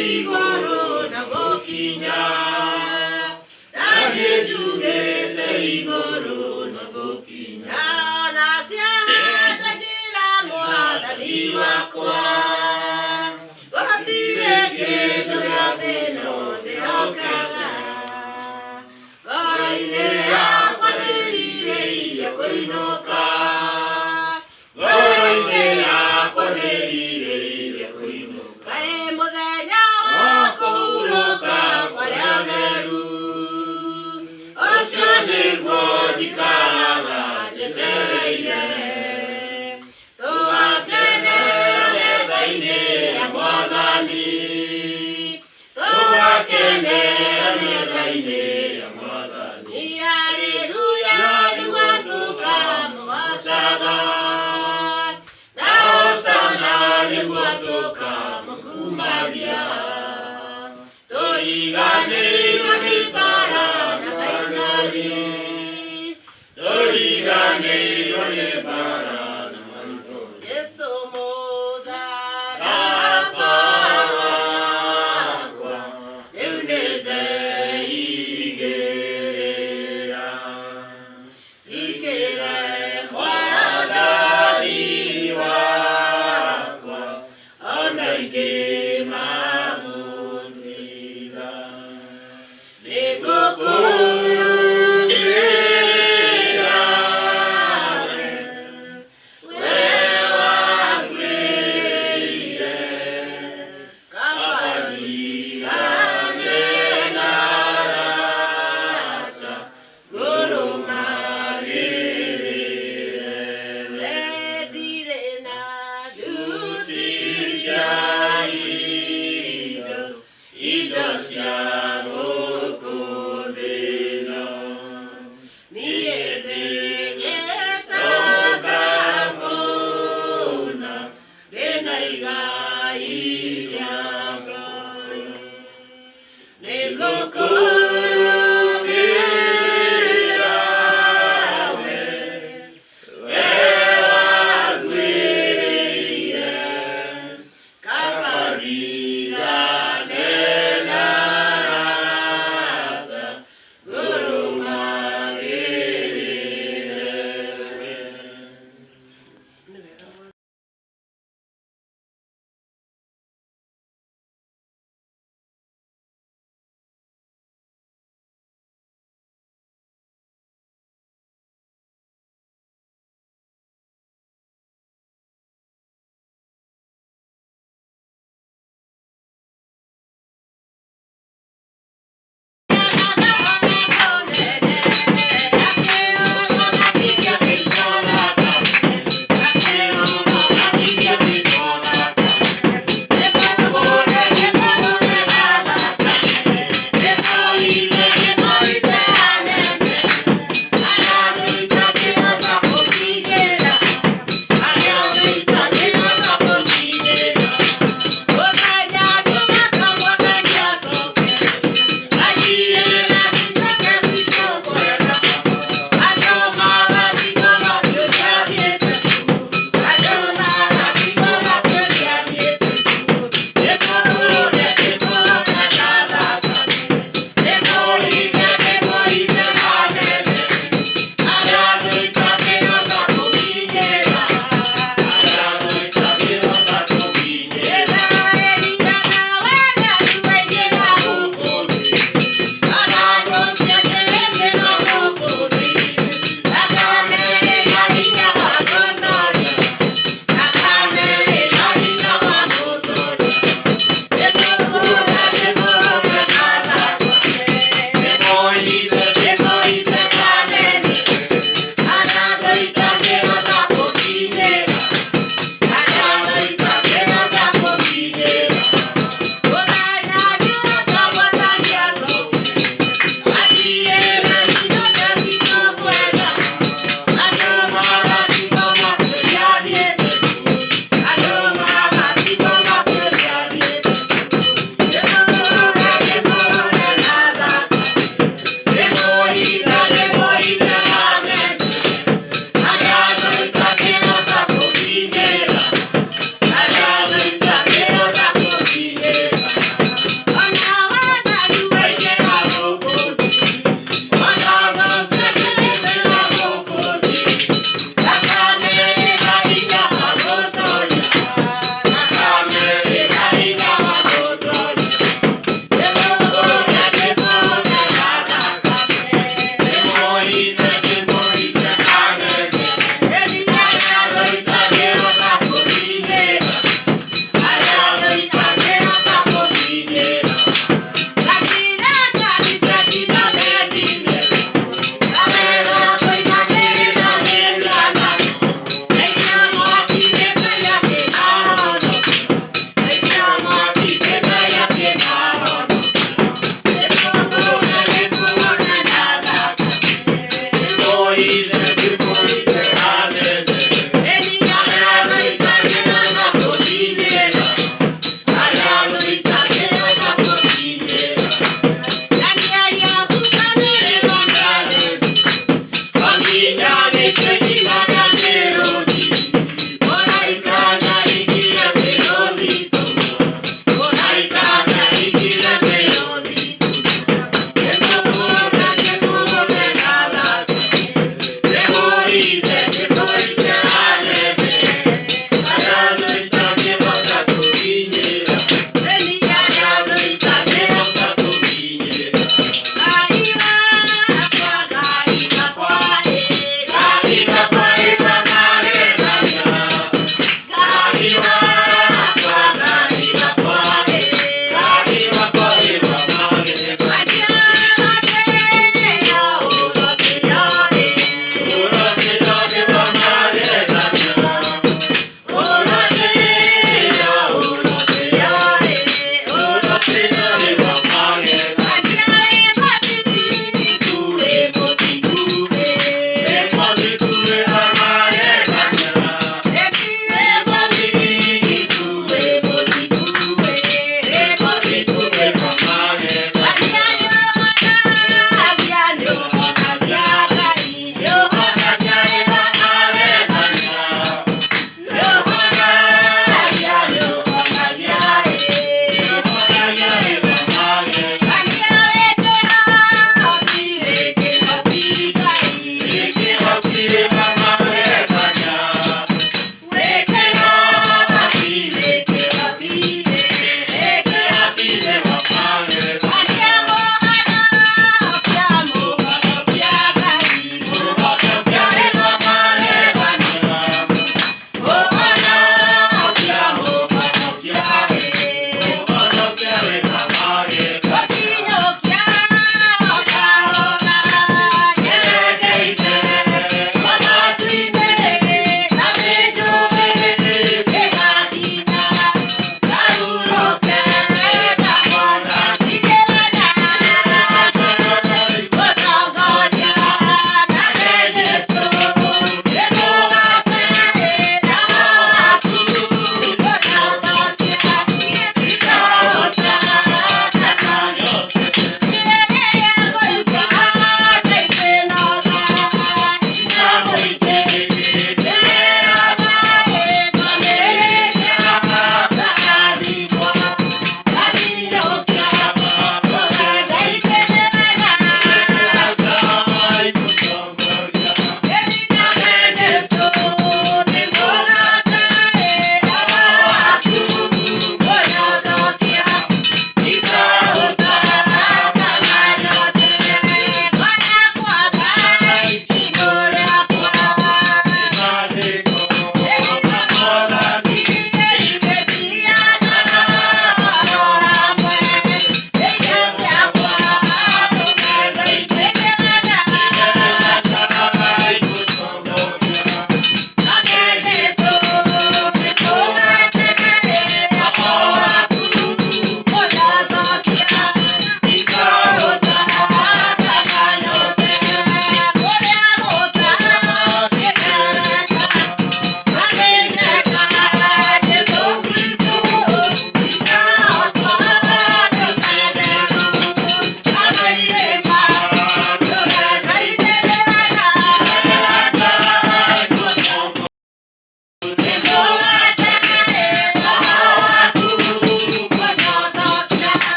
igoro na gokinya Danie jugete igoro na gokinya Nasia tajira mwathani wakwa Gotire kindu giothe no ndĩhokaga Ngoro-inĩ yakwa nĩrirĩirie kũinũka Ngoro-inĩ yakwa nĩrirĩirie kũinũka Mũthenya wa kũhurũka kũrĩa theru Ũcio nĩguo njikaraga njetereire Tũgakenera metha-inĩ ya Mwathani Tũgakenera metha-inĩ ya Mwathani Haleluya nĩgwatuĩka mũgacaga Na Hosana nĩgwatuĩka mũkumagia Tũriganĩirwo nĩ mbara na maithori Tũriganĩirwo nĩ mbara na maithori Jesũ mũtharaba wakwa rĩu nĩ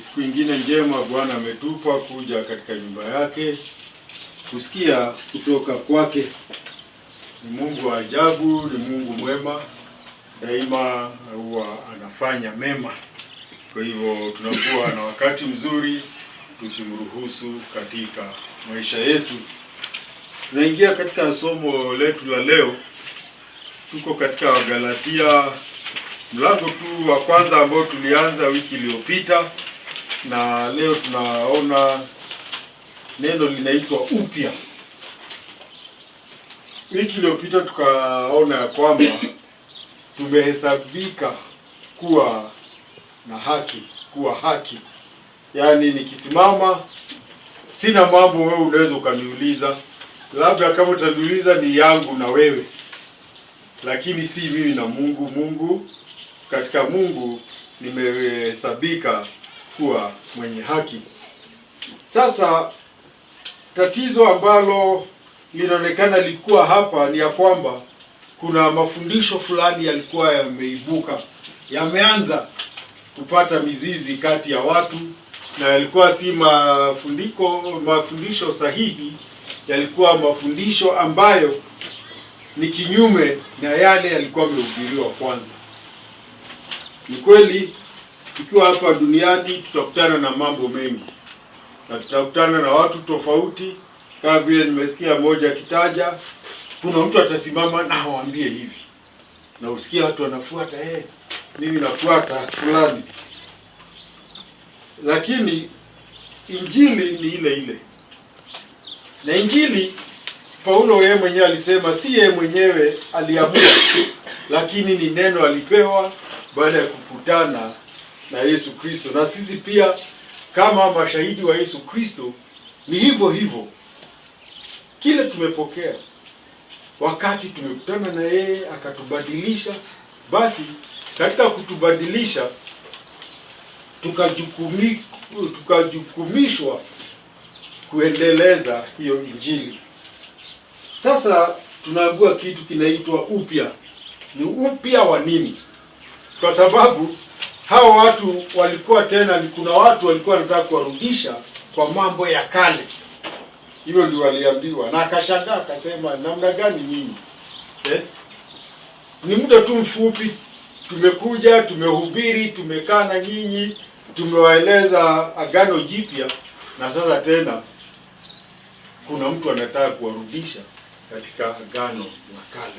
siku ingine njema Bwana ametupa kuja katika nyumba yake kusikia kutoka kwake. Ni Mungu wa ajabu, ni Mungu mwema, daima huwa anafanya mema. Kwa hivyo tunakuwa na wakati mzuri tukimruhusu katika maisha yetu. Tunaingia katika somo letu la leo. Tuko katika Wagalatia mlango tu wa kwanza ambao tulianza wiki iliyopita, na leo tunaona neno linaitwa upya. Wiki iliyopita tukaona ya kwamba tumehesabika kuwa na haki, kuwa haki. Yaani nikisimama sina mambo wewe unaweza ukaniuliza. Labda kama utaniuliza ni yangu na wewe. Lakini si mimi na Mungu. Mungu, katika Mungu nimehesabika kuwa mwenye haki. Sasa tatizo ambalo linaonekana likuwa hapa ni ya kwamba kuna mafundisho fulani yalikuwa yameibuka, yameanza kupata mizizi kati ya watu, na yalikuwa si mafundisho sahihi, yalikuwa mafundisho ambayo ni kinyume na yale yalikuwa yamehubiriwa kwanza. Ni kweli tukiwa hapa duniani tutakutana na mambo mengi, na tutakutana na watu tofauti. Kama vile nimesikia moja akitaja, kuna mtu atasimama na awaambie hivi, na usikia watu wanafuata, mimi nafuata fulani. Lakini injili ni ile ile. Na injili Paulo yeye mwenyewe alisema si yeye mwenyewe aliamua, lakini ni neno alipewa baada ya kukutana na Yesu Kristo. Na sisi pia kama mashahidi wa Yesu Kristo ni hivyo hivyo. Kile tumepokea wakati tumekutana na yeye akatubadilisha, basi katika kutubadilisha tukajukumishwa kuendeleza hiyo injili. Sasa tunaambiwa kitu kinaitwa upya. Ni upya wa nini? Kwa sababu hao watu walikuwa kuna watu walikuwa wanataka kuwarudisha kwa mambo ya kale. Hivyo ndio waliambiwa, na akashangaa akasema, namna gani nyinyi? Ni muda tu mfupi tumekuja, tumehubiri, tumekaa na nyinyi, tumewaeleza agano jipya, na sasa tena kuna mtu anataka kuwarudisha katika agano la kale.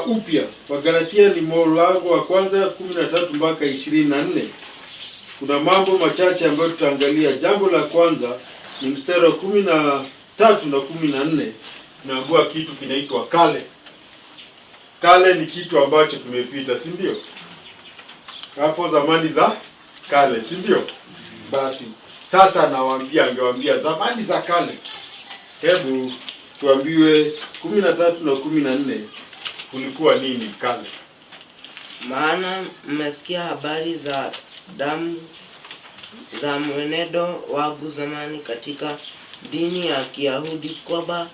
Upya. Wagalatia ni mlango wa kwanza 13 mpaka 24. Kuna mambo machache ambayo tutaangalia. Jambo la kwanza ni mstari wa 13 na 14. Naambiwa kitu kinaitwa kale. Kale ni kitu ambacho kimepita, si ndio? Hapo zamani za kale, si ndio? Basi sasa angewaambia zamani za kale. Hebu tuambiwe 13 na 14 kulikuwa nini kale? Maana mmesikia habari za damu za mwenendo wangu zamani katika dini ya Kiyahudi, kwamba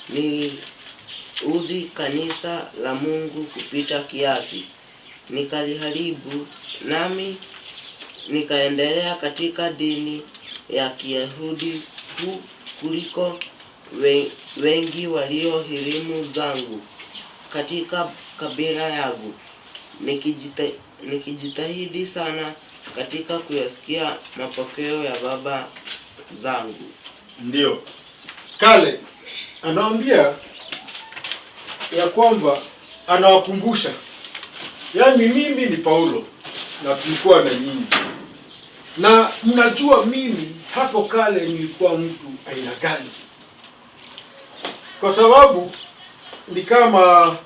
niliudhi kanisa la Mungu kupita kiasi, nikaliharibu, nami nikaendelea katika dini ya Kiyahudi kuliko wengi waliohirimu zangu katika kabila yangu, nikijitahidi sana katika kuyasikia mapokeo ya baba zangu. Ndio kale anawaambia ya kwamba anawakumbusha, yaani mimi ni Paulo na tulikuwa na nyinyi, na mnajua mimi hapo kale nilikuwa mtu aina gani. Kwa sababu ni kama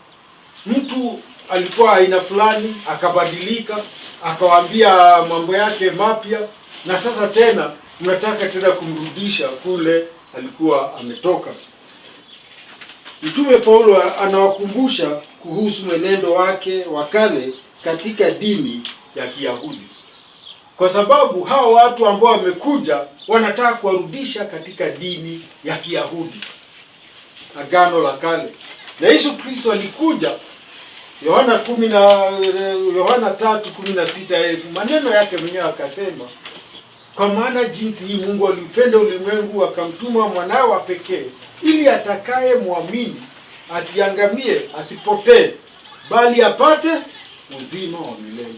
mtu alikuwa aina fulani akabadilika, akawaambia mambo yake mapya, na sasa tena mnataka tena kumrudisha kule alikuwa ametoka. Mtume Paulo anawakumbusha kuhusu mwenendo wake wa kale katika dini ya Kiyahudi, kwa sababu hao watu ambao wamekuja wanataka kuwarudisha katika dini ya Kiyahudi, agano la kale. Na Yesu Kristo alikuja Yohana 3:16, maneno yake mwenyewe akasema, kwa maana jinsi hii Mungu aliupenda ulimwengu akamtuma mwanawe wa pekee, ili atakaye muamini asiangamie, asipotee, bali apate uzima wa milele.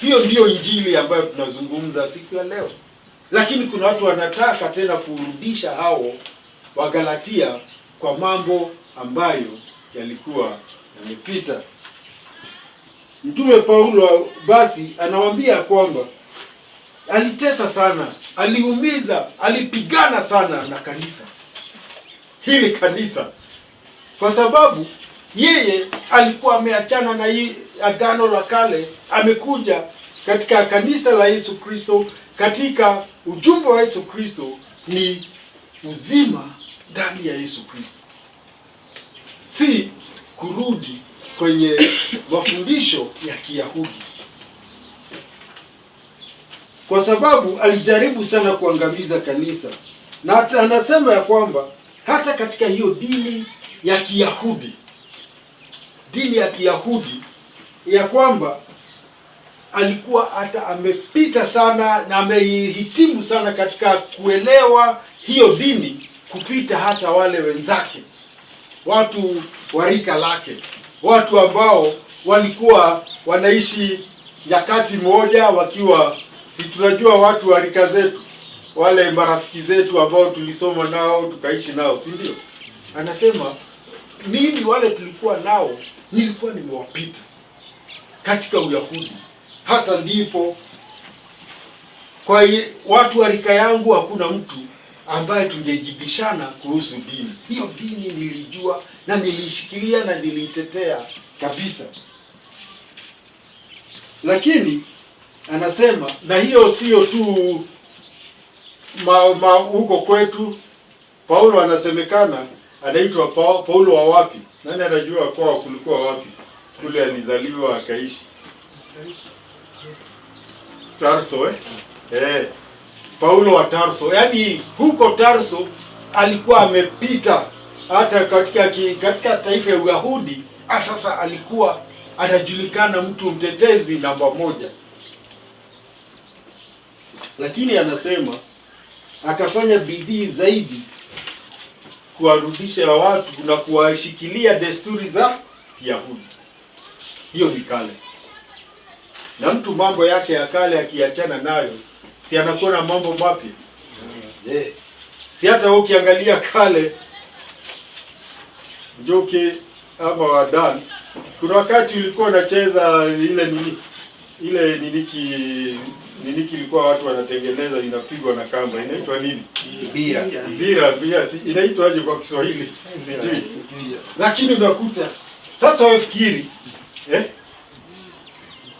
Hiyo ndiyo injili ambayo tunazungumza siku ya leo. Lakini kuna watu wanataka tena kurudisha hao Wagalatia kwa mambo ambayo yalikuwa yamepita. Mtume Paulo basi anawaambia kwamba alitesa sana, aliumiza, alipigana sana na kanisa hili kanisa, kwa sababu yeye alikuwa ameachana na hii agano la kale, amekuja katika kanisa la Yesu Kristo. Katika ujumbe wa Yesu Kristo ni uzima ndani ya Yesu Kristo, si kurudi kwenye mafundisho ya Kiyahudi, kwa sababu alijaribu sana kuangamiza kanisa. Na anasema ya kwamba hata katika hiyo dini ya Kiyahudi, ya kwamba alikuwa hata amepita sana na amehitimu sana katika kuelewa hiyo dini kupita hata wale wenzake, watu wa rika lake, watu ambao walikuwa wanaishi nyakati moja, wakiwa si tunajua watu wa rika zetu, wale marafiki zetu ambao tulisoma nao tukaishi nao, si ndio? Anasema mimi wale tulikuwa nao nilikuwa nimewapita katika Uyahudi. Hata ndipo kwa watu wa rika yangu hakuna mtu ambaye tungejibishana kuhusu dini. Hiyo dini nilijua na nilishikilia na nilitetea kabisa. Lakini anasema, na hiyo sio tu huko kwetu. Paulo anasemekana anaitwa Paulo wa wapi? Nani anajua kwao kulikuwa wapi? Kule alizaliwa akaishi Tarso, Paulo wa Tarso. Yaani huko Tarso alikuwa amepita hata katika taifa ya Uyahudi. Sasa alikuwa anajulikana mtu mtetezi namba moja. Lakini anasema akafanya bidii zaidi kuwarudisha watu na kuwashikilia desturi za Kiyahudi. Hiyo ni kale. Na mtu mambo yake ya kale akiachana nayo, si anakuwa na mambo mapya? Si hata ukiangalia kale Njoki ama Wadan, kuna wakati ulikuwa unacheza ile nini kilikuwa watu wanatengeneza, inapigwa na kamba, inaitwa nini? Bira, inaitwa aje kwa Kiswahili? Sijui. Lakini unakuta sasa, wewe fikiri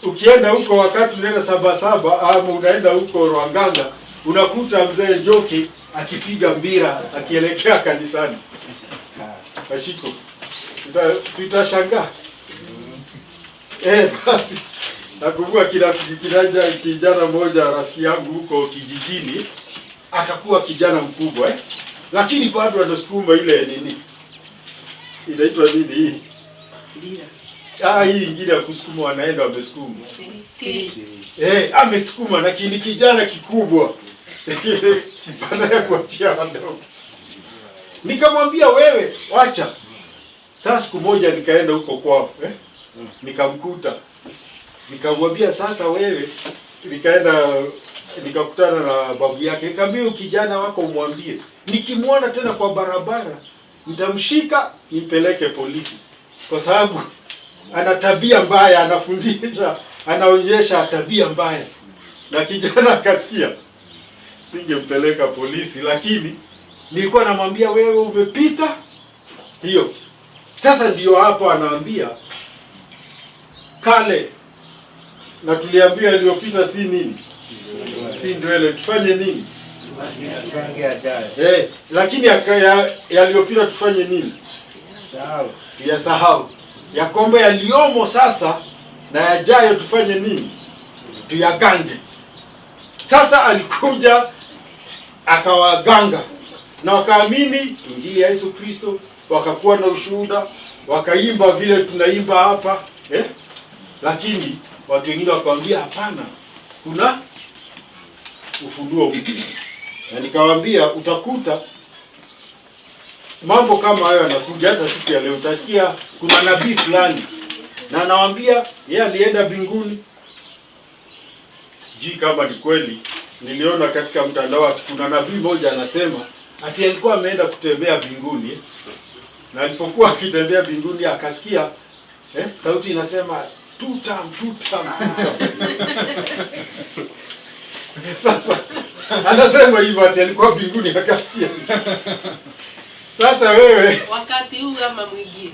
ukienda huko wakati unaenda Sabasaba ama unaenda huko Rwanganga, unakuta mzee Njoki akipiga mbira akielekea kanisani. Bashiko, sitashangaa. Basi nakumbuka kijana mmoja rafiki yangu huko kijijini, akakuwa kijana mkubwa lakini bado anasukuma ile nini inaitwa nini hii? Hii ingine ya kusukuma, wanaenda wamesukuma. Amesukuma, lakini kijana kikubwa. Baada ya kuachia wadogo, nikamwambia wewe wacha. Sasa siku moja nikaenda huko kwao, nikamkuta. Nikamwambia sasa wewe, nikakutana na babu yake. Nikamwambia kijana wako umwambie, nikimwona tena kwa barabara nitamshika nimpeleke polisi, kwa sababu ana tabia mbaya, anafundisha, anaonyesha tabia mbaya. Na kijana akasikia. Singempeleka polisi, lakini nilikuwa namwambia wewe umepita hiyo. Sasa ndio hapo anaambia kale, na tuliambia iliyopita si nini? Si ndwele, tufanye nini? Lakini yaliyopita tufanye nini? Sahau. Ya kwamba yaliomo sasa na yajayo tufanye nini? Tuyagange. Sasa alikuja akawaganga na wakaamini injili ya Yesu Kristo, wakakuwa na ushuhuda, wakaimba vile tunaimba hapa, Lakini watu wengine wakamwambia hapana, kuna ufunuo mpya. Na nikawaambia utakuta mambo kama hayo yanakuja hata siku ya leo. Utasikia kuna nabii fulani na anawaambia yeye alienda mbinguni. Sijui kama ni kweli. Niliona katika mtandao kuna nabii mmoja anasema ati alikuwa ameenda kutembea mbinguni, na alipokuwa akitembea mbinguni akasikia sauti inasema tutam. Sasa anasema hivyo ati alikuwa mbinguni akasikia. Sasa wewe wakati huu ama mwingine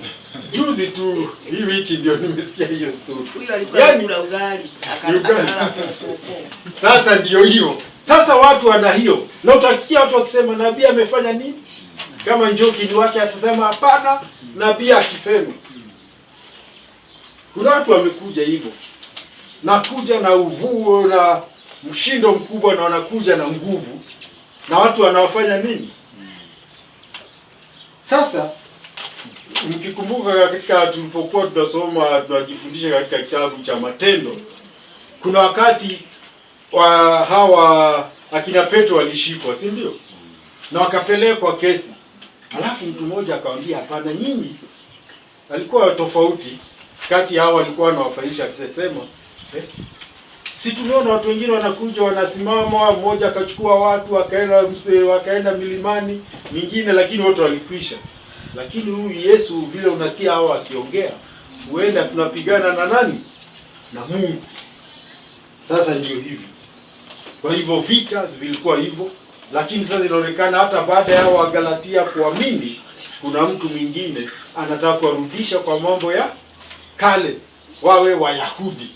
juzi tu hii wiki ndio nimesikia hiyo story. Huyo alikuwa anakula ugali akala. Sasa ndio hiyo. Sasa watu wana hiyo. Na utasikia watu wakisema nabii amefanya nini? Kama Njoki ni wake atasema hapana, nabii akisema. Kuna watu wamekuja hivyo. Na kuja na uvuo na mshindo mkubwa, na wanakuja na nguvu. Na watu wanawafanya nini? Sasa mkikumbuka katika tulipokuwa tunasoma tunajifundisha katika kitabu cha Matendo, kuna wakati wa hawa akina Petro walishikwa, si ndio? Na wakapelekwa kesi. Alafu mtu mmoja akamwambia hapana, nyinyi alikuwa tofauti kati hao walikuwa wanawafanyisha, akisema si tumeona watu wengine wanakuja wanasimama, mmoja akachukua watu wakaenda milimani mingine, lakini wote walikwisha. Lakini huyu Yesu vile unasikia hao akiongea, huenda tunapigana na nani? Na Mungu. Sasa ndio hivi. Kwa hivyo vita vilikuwa hivyo, lakini sasa inaonekana hata baada ya Wagalatia kuamini, kuna mtu mwingine anataka kuwarudisha kwa mambo ya kale, wawe Wayahudi.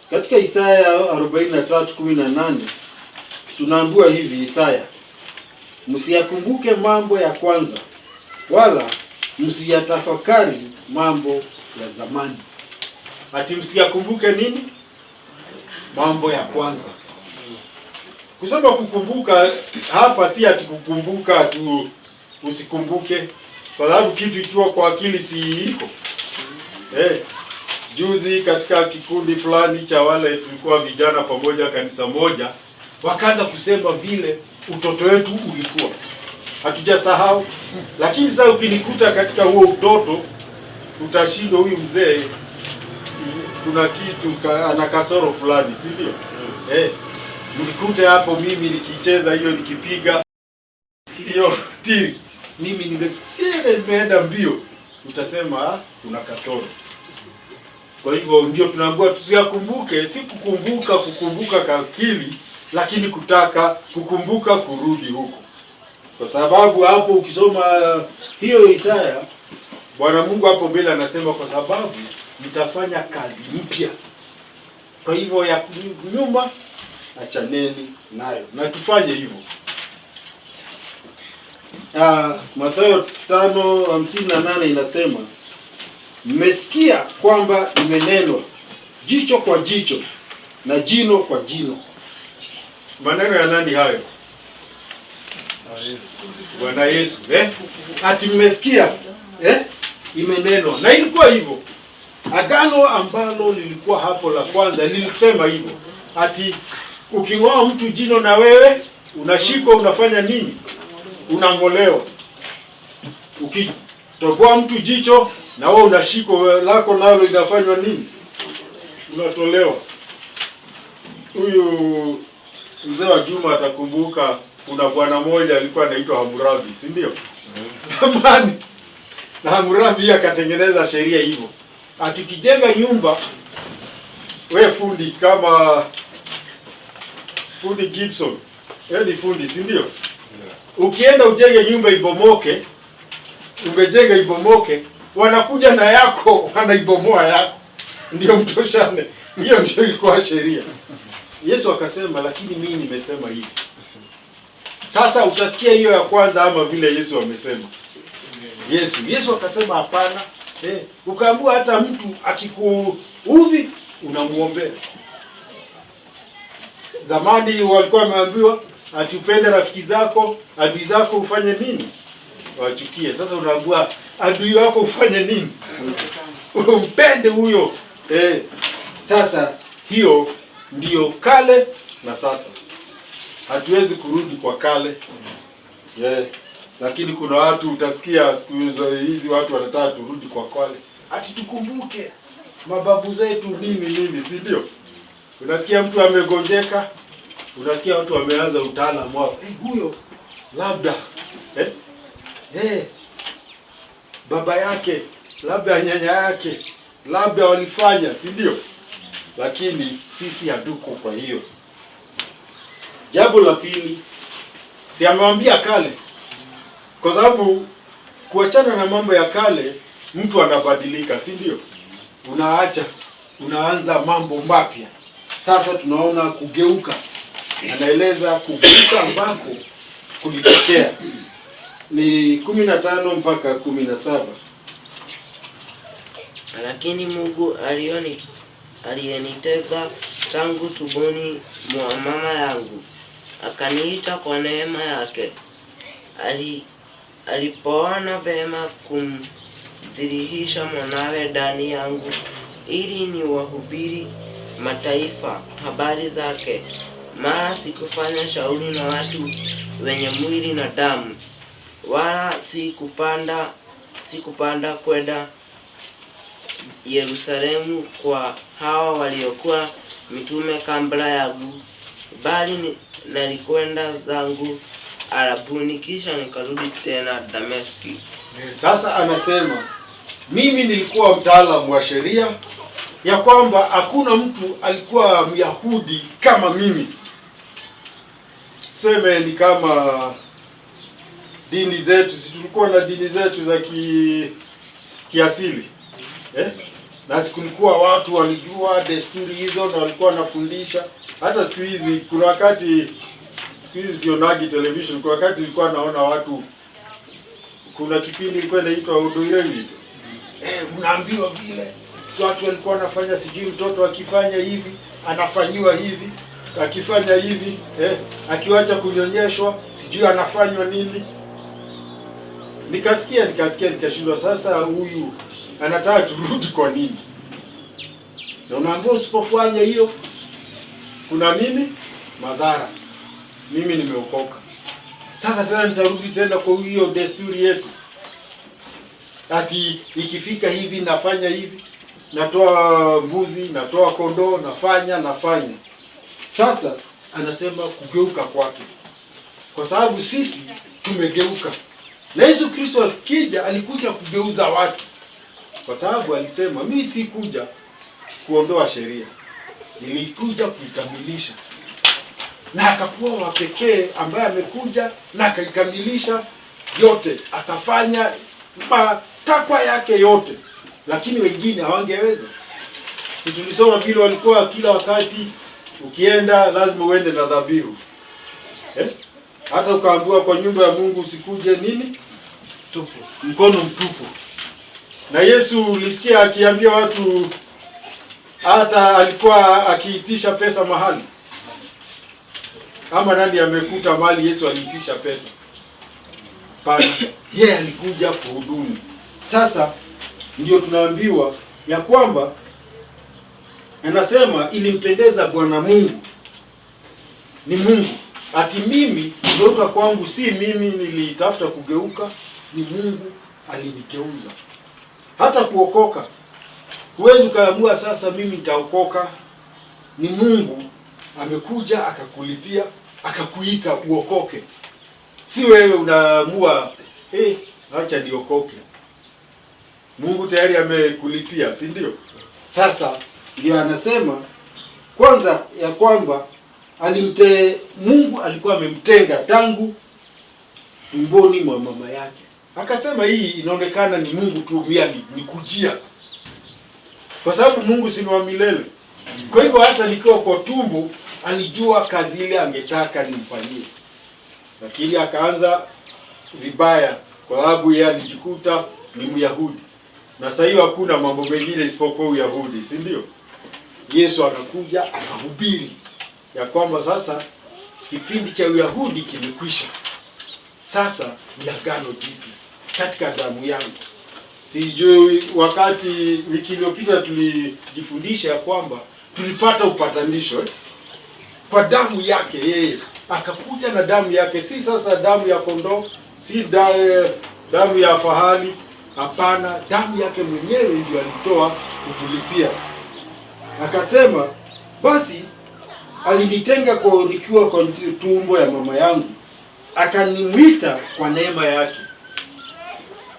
Katika Isaya 43:18 tunaambiwa hivi, Isaya, msiyakumbuke mambo ya kwanza, wala msiyatafakari mambo ya zamani. Ati msiyakumbuke nini? Mambo ya kwanza. Kusema kukumbuka hapa si ati kukumbuka tu usikumbuke, kwa sababu kitu ikiwa kwa akili si iko. Juzi katika kikundi fulani cha wale tulikuwa vijana pamoja kanisa moja, wakaanza kusema vile utoto wetu ulikuwa. Hatujasahau, lakini sasa ukinikuta katika huo utoto utashindwa, huyu mzee kuna kitu ana kasoro fulani, si ndio? Mnikute hapo mimi nikicheza hiyo nikipiga hiyo tiri, mimi nimeenda mbio, utasema kuna kasoro. Kwa hivyo ndio tunaambiwa tusiyakumbuke, si kukumbuka kwa akili, lakini kutaka kukumbuka kurudi huko. Kwa sababu hapo ukisoma hiyo Isaya, Bwana Mungu hapo mbele anasema kwa sababu mtafanya kazi mpya. Kwa hivyo ya nyuma achaneni nayo, na tufanye hivyo. Mathayo 5:58 inasema, mmesikia kwamba imenenwa jicho kwa jicho na jino kwa jino. Maneno ya nani hayo? Bwana Yesu. Ati mmesikia imenenwa, na ilikuwa hivyo. Agano ambalo lilikuwa hapo la kwanza lilisema hivyo, ati uking'oa mtu jino na wewe unashikwa, unafanya nini? Unang'olewa. Ukitoboa mtu jicho na wewe unashikwa, lako nalo linafanywa nini? Unatolewa. Huyu mzee wa Juma atakumbuka kuna bwana mmoja alikuwa anaitwa Hammurabi, si ndio? Zamani. Na Hammurabi akatengeneza sheria hivyo, ati ukijenga nyumba, wewe fundi kama fundi Gibson, ni fundi, si ndio? Ukienda ujenge nyumba ibomoke, umejenga ibomoke, wanakuja na yako wanaibomoa yako, ndio mtoshane. Hiyo ndio ilikuwa sheria. Yesu akasema lakini mimi nimesema hivi. Sasa utasikia hiyo ya kwanza ama vile Yesu amesema. Yesu akasema hapana. Ukaambiwa hata mtu akikuudhi unamuombea. Zamani walikuwa wameambiwa ati upende rafiki zako, adui zako ufanye nini? Wachukie. Sasa unaambiwa adui wako ufanye nini? Umpende huyo. Sasa hiyo ndiyo kale na sasa. Hatuwezi kurudi kwa kale. Lakini kuna watu utasikia siku hizi watu wanataka turudi kwa kale. Ati tukumbuke mababu zetu nini, si ndio? Unasikia mtu amegonjeka, unasikia watu wameanza utaalamu wao. Huyo labda baba yake, labda nyanya yake, labda walifanya, si ndio? Lakini sisi hatuko kwa hiyo. Jambo la pili, si amewambia kale. Kwa sababu kuachana na mambo ya kale, mtu anabadilika, si ndio? Unaanza mambo mapya. Sasa tunaona kugeuka. Anaeleza kugeuka ambako kulitokea. Ni 15 mpaka 17. Lakini Mungu aliyenitega tangu tumboni mwa mama yangu, akaniita kwa neema yake. Alipoona vema kumdhihirisha mwanawe ndani yangu, ili niwahubiri mataifa habari zake. Mara sikufanya shauri na watu wenye mwili na damu, wala sikupanda kwenda Yerusalemu kwa hawa waliokuwa mitume kabla yangu, bali nalikwenda zangu Arabuni, kisha nikarudi tena Dameski. Sasa anasema mimi nilikuwa mtaalamu wa sheria, ya kwamba hakuna mtu alikuwa Myahudi kama mimi. Tuseme ni kama dini zetu, si tulikuwa na dini zetu za kiasili. Na kulikuwa watu walijua desturi hizo na walikuwa wanafundisha. Hata siku hizi kuna wakati, siku hizi sionagi television, kuna wakati nilikuwa naona watu, kuna kipindi ilikuwa inaitwa Udoirewi. Unaambiwa vile watu walikuwa wanafanya, sijui mtoto akifanya hivi anafanyiwa hivi, akifanya hivi akiwacha kunyonyeshwa sijui anafanywa nini. Nikasikia nikashindwa, sasa huyu anataka turudi kwa nini? Na unaambiwa usipofanya hiyo kuna nini? Madhara. Mimi nimeokoka. Sasa tena nitarudi tena kwa hiyo desturi yetu. Ati ikifika hivi nafanya hivi, natoa mbuzi, natoa kondoo, nafanya. Sasa anasema kugeuka kwake. Kwa sababu sisi tumegeuka. Na Yesu Kristo akija alikuja kugeuza watu. Kwa sababu alisema mimi sikuja kuondoa sheria, nilikuja kuikamilisha. Na akakuwa wa pekee ambaye amekuja na akaikamilisha yote, akafanya matakwa yake yote, lakini wengine hawangeweza. Si tulisoma vile walikuwa kila wakati ukienda lazima uende na dhabihu. Hata ukaambiwa kwa nyumba ya Mungu usikuje nini? Tupu, mkono mtupu. Na Yesu ulisikia akiambia watu, hata alikuwa akiitisha pesa mahali. Ama nani amekuta mali Yesu aliitisha pesa? Pana. Yeye alikuja kuhudumu. Sasa ndio tunaambiwa ya kwamba anasema ilimpendeza Bwana Mungu. Ni Mungu. Ati mimi kugeuka kwangu si mimi nilitafuta kugeuka, ni Mungu alinigeuza. Hata kuokoka, huwezi ukaamua sasa mimi nitaokoka. Ni Mungu amekuja akakulipia, akakuita uokoke. Si wewe unaamua acha niokoke. Mungu tayari amekulipia, si ndio? Sasa ndio anasema kwanza ya kwamba Mungu alikuwa amemtenga tangu tumboni mwa mama yake. Akasema hii inaonekana ni Mungu tu ni kujia. Kwa sababu Mungu si wa milele. Kwa hivyo hata nikiwa kwa tumbo alijua kazi ile angetaka nimfanyie. Lakini akaanza vibaya kwa sababu yeye alijikuta ni Myahudi. Na sasa hiyo hakuna mambo mengine isipokuwa Uyahudi, si ndio? Yesu akakuja akahubiri ya kwamba sasa kipindi cha Uyahudi kimekwisha. Sasa ni agano jipya katika damu yangu. Sijui wakati wiki iliyopita tulijifundisha kwamba tulipata upatanisho kwa damu yake yeye. Akakuja na damu yake, si sasa damu ya kondoo, si damu ya fahali, hapana, damu yake mwenyewe ndio alitoa kutulipia. Akasema basi alinitenga kwa nikiwa kwa tumbo ya mama yangu, akanimwita kwa neema yake.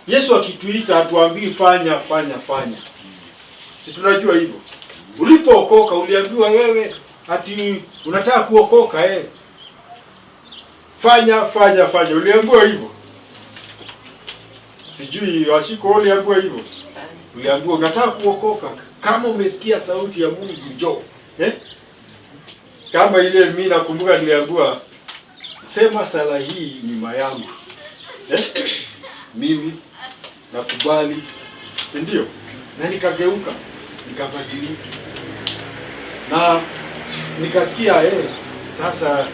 Yesu akituita atuambii fanya fanya fanya. Si tunajua hivyo. Ulipookoka uliambiwa wewe ati unataka kuokoka fanya fanya fanya. Uliambiwa hivyo? Sijui washiko uliambiwa hivyo. Uliambiwa unataka kuokoka, kama umesikia sauti ya Mungu njoo. Kama ile mimi nakumbuka niliambiwa sema sala hii nyuma yangu. Mimi nakubali, si ndio? Na nikageuka, nikabadilika. Na nikasikia sasa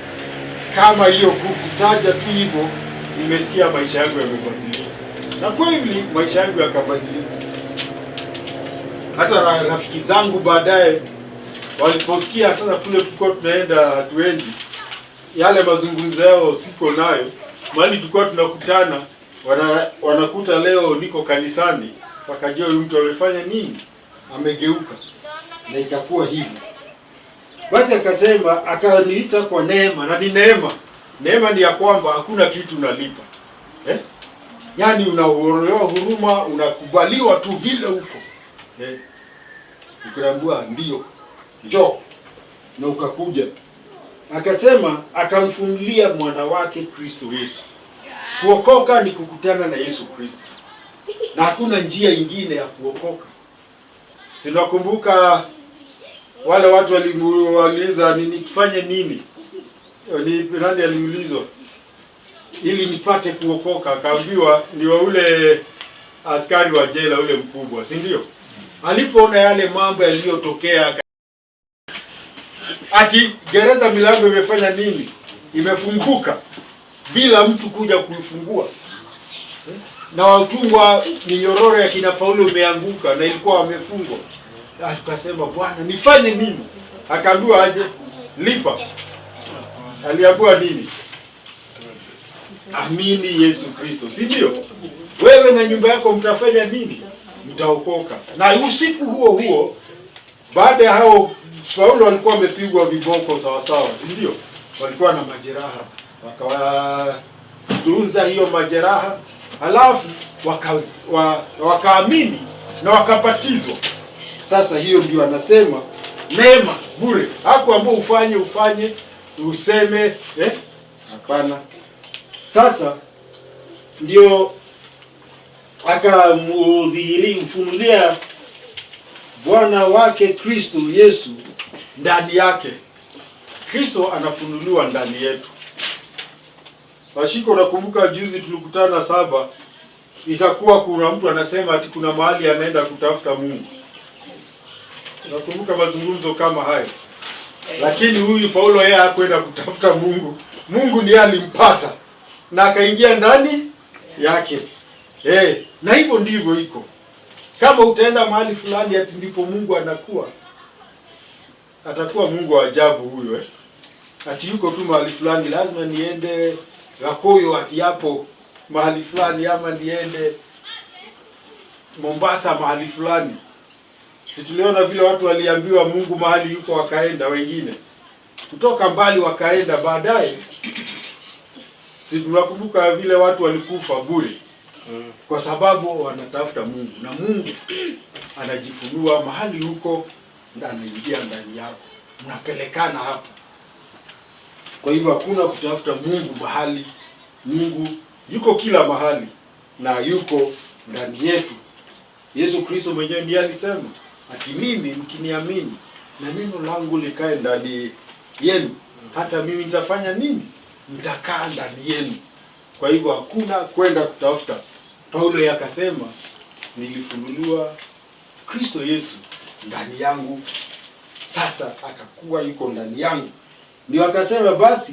kama hiyo kukutaja tu hivyo, nimesikia maisha yangu yamebadilika. Na kweli maisha yangu yakabadilika. Hata rafiki zangu baadaye waliposikia sasa kule tulikuwa tunaenda hatuendi, yale mazungumzo yao siko nayo, mahali tulikuwa tunakutana wanakuta leo niko kanisani, wakajua huyu mtu amefanya nini, amegeuka. Na ikakuwa hivyo. Basi akasema, akaniita kwa neema, na ni neema. Neema ni ya kwamba hakuna kitu unalipa. Yaani unaorewa huruma, unakubaliwa tu vile uko. Ukiambiwa ndio, njoo, na ukakuja. Akasema akamfunulia mwana wake Kristo Yesu. Kuokoka ni kukutana na Yesu Kristo. Na hakuna njia ingine ya kuokoka. Sinakumbuka wale watu waliuliza nini tufanye nini? Nani aliulizwa ili nipate kuokoka? Akaambiwa ndio ule askari wa jela ule mkubwa, si ndio? Alipoona yale mambo yaliyotokea, ati gereza milango imefanya nini? Imefunguka bila mtu kuja kuifungua. Na wafungwa minyororo ya kina Paulo imeanguka na ilikuwa wamefungwa. Akasema Bwana nifanye nini? Akaambiwa aje lipa. Aliambiwa nini? Amini Yesu Kristo, si ndio? Wewe na nyumba yako mtafanya nini? Mtaokoka. Na usiku huo huo baada ya hao Paulo walikuwa wamepigwa viboko sawa sawa, si ndio? Walikuwa na majeraha. Wakatunza hiyo majeraha, halafu wakaamini na wakabatizwa. Sasa hiyo ndio anasema neema bure. Hakuambiwa ufanye useme hapana. Sasa ndio akamfunulia Bwana wake Kristo Yesu ndani yake. Kristo anafunuliwa ndani yetu. Washiko, nakumbuka juzi tulikutana Saba, itakuwa kuna mtu anasema ati kuna mahali anaenda kutafuta Mungu. Nakumbuka mazungumzo kama hayo. Lakini huyu Paulo yeye hakwenda kutafuta Mungu. Mungu ndiye alimpata na akaingia ndani yake. Na hivyo ndivyo iko. Kama utaenda mahali fulani ati ndipo Mungu anakuwa, atakuwa Mungu wa ajabu huyo. Ati yuko tu mahali fulani, lazima niende Gakoyo ati hapo mahali fulani, ama niende Mombasa mahali fulani. Si tuliona vile watu waliambiwa Mungu mahali yuko wakaenda, wengine kutoka mbali wakaenda baadaye. Si tunakumbuka vile watu walikufa bure kwa sababu wanatafuta Mungu, na Mungu anajifunua mahali huko na anaingia ndani yako, mnapelekana hapo. Kwa hivyo hakuna kutafuta Mungu mahali. Mungu yuko kila mahali na yuko ndani yetu. Yesu Kristo mwenyewe ndiye alisema ati mimi mkiniamini na neno langu likae ndani yenu, hata mimi nitafanya nini? Nitakaa ndani yenu. Kwa hivyo hakuna kwenda kutafuta. Paulo yakasema nilifunuliwa Kristo Yesu ndani yangu, sasa akakuwa yuko ndani yangu. Ndio akasema basi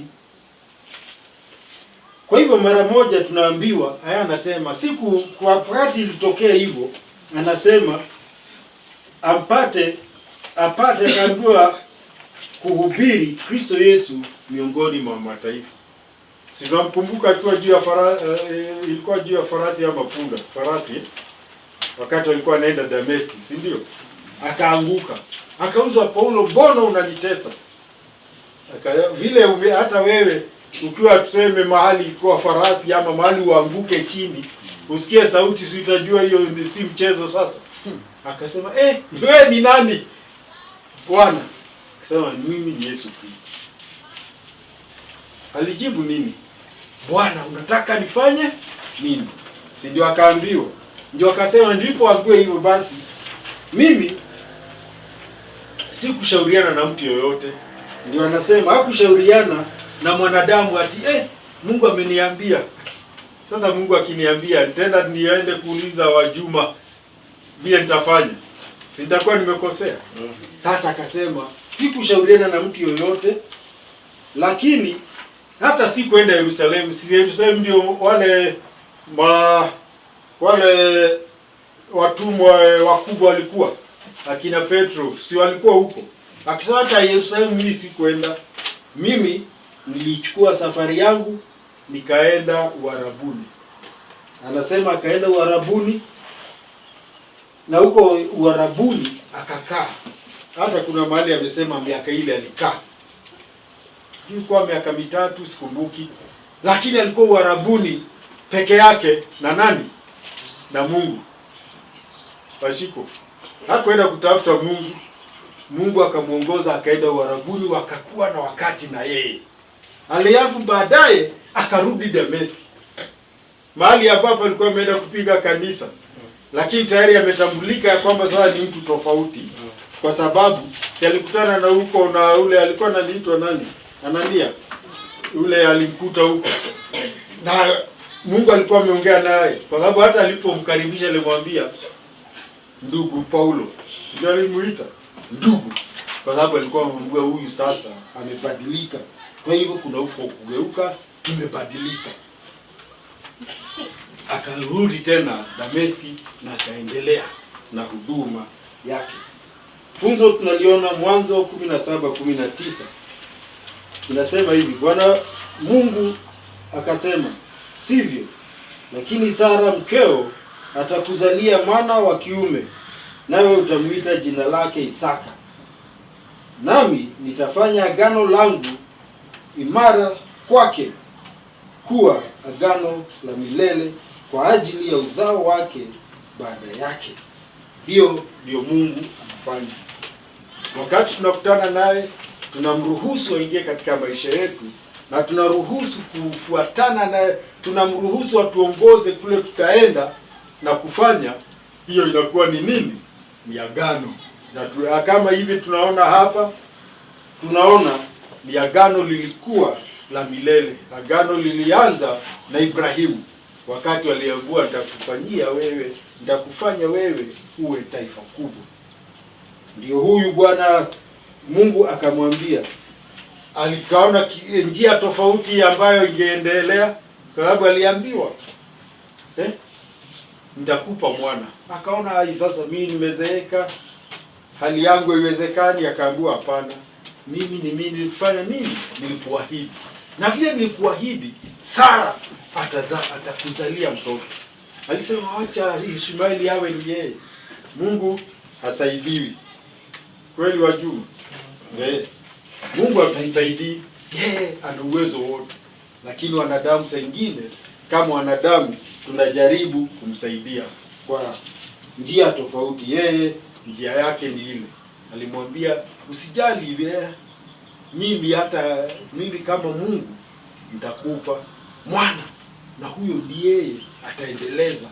Kwa hivyo mara moja tunaambiwa, haya anasema siku kwa wakati ilitokea hivyo, anasema apate kaambiwa kuhubiri Kristo Yesu miongoni mwa mataifa. Sinamkumbuka akiwa juu ya ilikuwa juu ya farasi ama punda, farasi wakati alikuwa anaenda Dameski, si ndio? Akaanguka. Akauliza Paulo, mbona unanitesa? Vile hata wewe ukiwa tuseme mahali kwa farasi ama mahali uanguke chini, usikie sauti, si utajua hiyo si mchezo sasa. Akasema, wewe ni nani Bwana? Akasema, mimi ni Yesu Kristo. Alijibu nini? Bwana, unataka nifanye nini? Si ndio akaambiwa. Ndio akasema, nilipoambiwa hivyo basi mimi sikushauriana na mtu yoyote. Ndio anasema hakushauriana na mwanadamu ati Mungu ameniambia. Sasa Mungu akiniambia nitaenda niende kuuliza Wajuma vile nitafanya, si nitakuwa nimekosea? Sasa akasema sikushauriana na mtu yoyote, lakini hata si kwenda Yerusalemu. Si Yerusalemu ndio wale watumwa wakubwa walikuwa akina Petro, si walikuwa huko? Akisema hata Yerusalemu mimi si kwenda. Mimi nilichukua safari yangu nikaenda Uarabuni. Anasema akaenda Uarabuni, na huko Uarabuni akakaa. Hata kuna mahali amesema miaka ile alikaa. Ilikuwa miaka 3 sikumbuki. Lakini alikuwa Uarabuni peke yake na nani? Na Mungu. Washiko. Hakuenda kutafuta Mungu. Mungu akamuongoza akaenda Uarabuni, wakakuwa na wakati na yeye. Aliafu baadaye akarudi Dameski. Mahali ambapo alikuwa ameenda kupiga kanisa. Lakini tayari ametambulika kwamba sasa ni mtu tofauti. Kwa sababu si alikutana na huko na ule alikuwa anaitwa nani? Anania. Ule alimkuta huko. Na Mungu alikuwa ameongea naye. Kwa sababu hata alipomkaribisha alimwambia ndugu Paulo. Ndio alimuita ndugu. Kwa sababu alikuwa amemwambia huyu sasa amebadilika. Kwa hivyo kuna huko kugeuka, tumebadilika. Akarudi tena Dameski na akaendelea na huduma yake. Funzo tunaliona Mwanzo 17:19. Inasema hivi, Bwana Mungu akasema, sivyo, lakini Sara mkeo atakuzalia mwana wa kiume, nawe utamuita jina lake Isaka. Nami nitafanya agano langu imara kwake kuwa agano la milele kwa ajili ya uzao wake baada yake. Hiyo ndio Mungu anafanya. Wakati tunakutana naye, tunamruhusu aingie katika maisha yetu na tunaruhusu kufuatana naye, tunamruhusu atuongoze kule tutaenda na kufanya. Hiyo inakuwa ni nini? Ni agano. Na kama hivi tunaona hapa, tunaona ni agano lilikuwa la milele. Agano lilianza na Ibrahimu wakati waliambiwa nitakufanya wewe uwe taifa kubwa. Ndio huyu Bwana Mungu akamwambia, alikaona njia tofauti ambayo ingeendelea, kwa sababu aliambiwa nitakupa mwana. Akaona sasa mimi nimezeeka, hali yangu haiwezekani. Akaambiwa hapana, mimi nilikufanya nini? Nilikuahidi. Na vile nilikuahidi, Sara atakuzalia mtoto. Alisema acha Ishmaeli awe ni yeye. Mungu hasaidiwi. Kweli wajua? Mungu hatusaidii. Yeye ana uwezo wote. Lakini wanadamu saa nyingine kama wanadamu tunajaribu kumsaidia kwa njia tofauti. Yeye njia yake ni ile. Alimwambia usijali mimi kama Mungu nitakupa mwana, na huyo ndiye ataendeleza.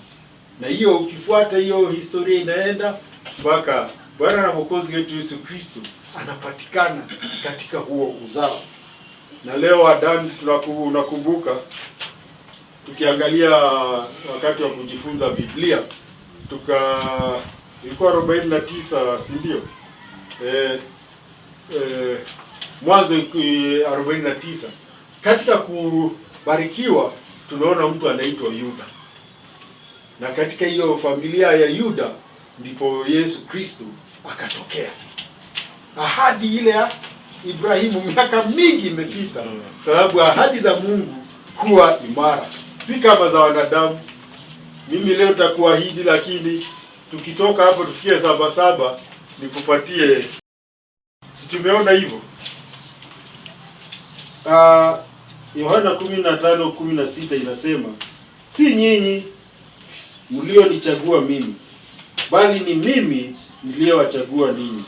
Na hiyo ukifuata hiyo historia inaenda mpaka Bwana na Mwokozi wetu Yesu Kristo anapatikana katika huo uzao. Na leo Adamu tunakumbuka tukiangalia wakati wa kujifunza Biblia ilikuwa 49, si ndio? Mwanzo 49. Katika kubarikiwa tunaona mtu anaitwa Yuda, na katika hiyo familia ya Yuda ndipo Yesu Kristo akatokea. Ahadi ile ya Ibrahimu miaka mingi imepita, sababu ahadi za Mungu huwa imara, si kama za wanadamu. Mimi leo nitakuahidi, lakini tukitoka hapo tufikie saba nikupatie. Si tumeona hivyo? Yohana 15:16 inasema, si nyinyi mlionichagua mimi, bali ni mimi niliyowachagua ninyi,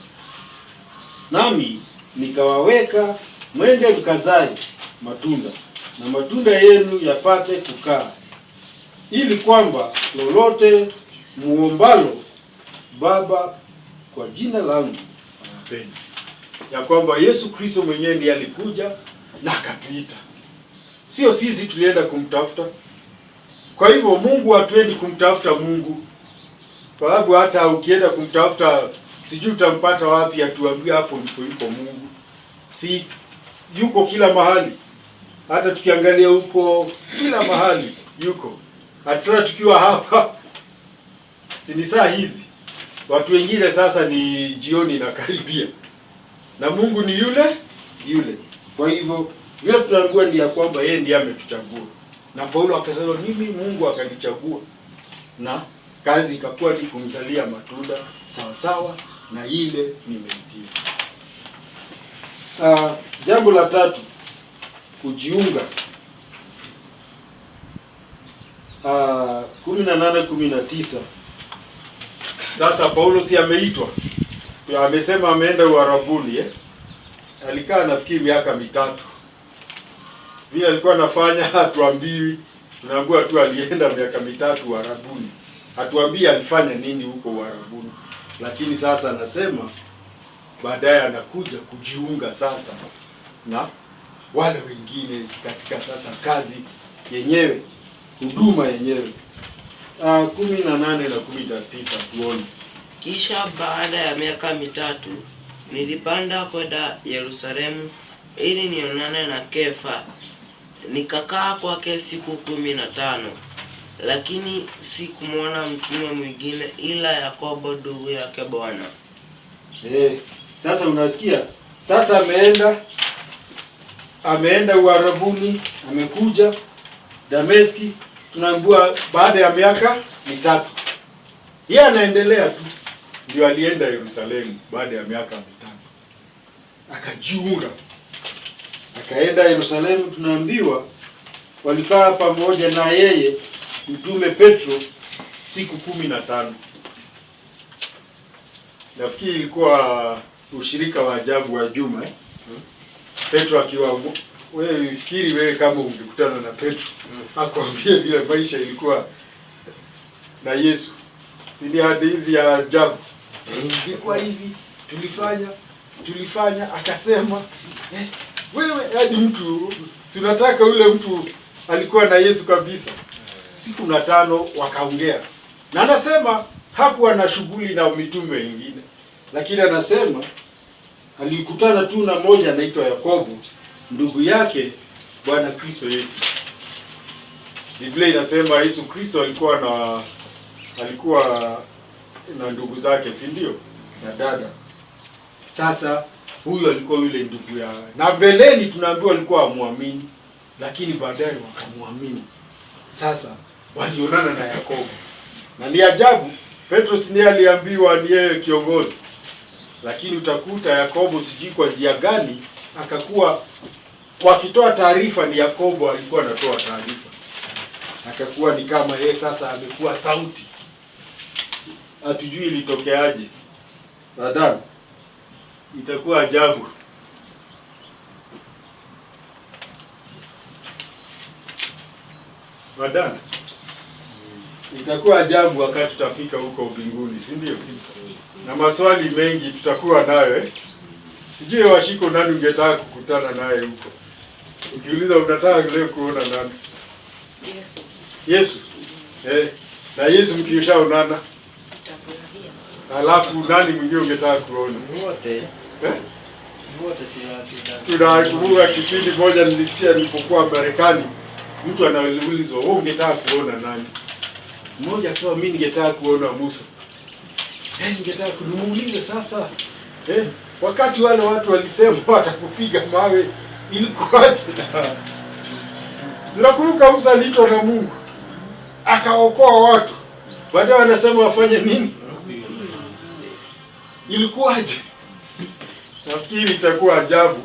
nami nikawaweka mwende mkazae matunda, na matunda yenu yapate kukaa, ili kwamba lolote muombalo Baba kwa jina langu anapenda. Ya kwamba Yesu Kristo mwenyewe ndiye alikuja na akatuita, sio sisi tulienda kumtafuta. Kwa hivyo Mungu hatuendi kumtafuta Mungu, kwa sababu hata ukienda kumtafuta sijui utampata wapi, atuambie hapo ndipo yuko Mungu. Si yuko kila mahali, hata tukiangalia huko kila mahali yuko. Hata sasa tukiwa hapa, si ni saa hizi, watu wengine sasa ni jioni na karibia, na Mungu ni yule yule. Kwa hivyo vile tunaambiwa ni ya kwamba yeye ndiye ametuchagua, na Paulo akasema mimi Mungu akanichagua, na kazi ikakuwa ni kumzalia matunda sawa sawa na ile nimeitia. Jambo la tatu, kujiunga. 18:19. Sasa Paulo si ameitwa, amesema ameenda Uarabuni, alikaa nafikiri miaka 3. Vile alikuwa anafanya hatuambiwi, tunaambiwa tu alienda miaka 3 Uarabuni. Hatuambii alifanya nini huko Uarabuni, lakini sasa anasema baadaye anakuja kujiunga sasa na wale wengine katika sasa kazi yenyewe, huduma yenyewe. 18 na 19 tuone. Kisha baada ya miaka 3 nilipanda kwenda Yerusalemu ili nionane na Kefa, nikakaa kwake siku 15, lakini sikumwona mtume mwingine ila Yakobo ndugu yake Bwana. Sasa unasikia? Sasa ameenda Uarabuni, amekuja Dameski, tunaambiwa baada ya miaka 3. Yeye anaendelea tu. Ndio alienda Yerusalemu baada ya miaka 5. Akajiunga. Akaenda Yerusalemu, tunaambiwa walikaa pamoja na yeye mtume Petro siku 15. Nafikiri ilikuwa ushirika wa ajabu wa juma Petro akiwa, wewe fikiri wewe kama ungekutana na Petro akwambie vile maisha ilikuwa na Yesu. Ni hadithi ya ajabu. Ilikuwa hivi, tulifanya akasema wewe hadi mtu si unataka ule mtu alikuwa na Yesu kabisa. Siku 5 wakaongea. Na anasema hakuwa na shughuli na mitume wengine, lakini anasema alikutana tu na mmoja anaitwa Yakobo, ndugu yake Bwana Kristo Yesu. Biblia inasema Yesu Kristo alikuwa na ndugu zake, si ndio? Na dada. Sasa huyu alikuwa yule ndugu ya. Na mbeleni tunaambiwa alikuwa amwamini, lakini baadaye wakamwamini. Sasa walionana na Yakobo. Na ni ajabu, Petro ndiye aliambiwa ni yeye kiongozi. Lakini utakuta Yakobo sijui kwa njia gani akakuwa wakitoa taarifa, ni Yakobo alikuwa anatoa taarifa. Akakuwa ni kama yeye sasa amekuwa sauti. Hatujui ilitokeaje. Baadaye itakuwa ajabu. Baadaye itakuwa ajabu wakati tutafika huko mbinguni, si ndio? Na maswali mengi tutakuwa nayo Sijui washiko nani ungetaka kukutana naye huko. Ukiuliza unataka leo kuona nani? Yesu. Na Yesu mkishaonana. Alafu nani mwingine ungetaka kuona? Wote. Tunakumbuka kipindi moja nilisikia nilipokuwa Marekani, mtu anaulizwa, wewe ungetaka kuona nani? Mmoja akasema mimi ningetaka kuona Musa. Ningetaka kumuuliza sasa, wakati wale watu walisema watakupiga mawe ilikuwaje? Zinakumbuka Musa aliitwa na Mungu akaokoa watu, baadaye wanasema wafanye nini? Ilikuwaje? Nafikiri itakuwa ajabu.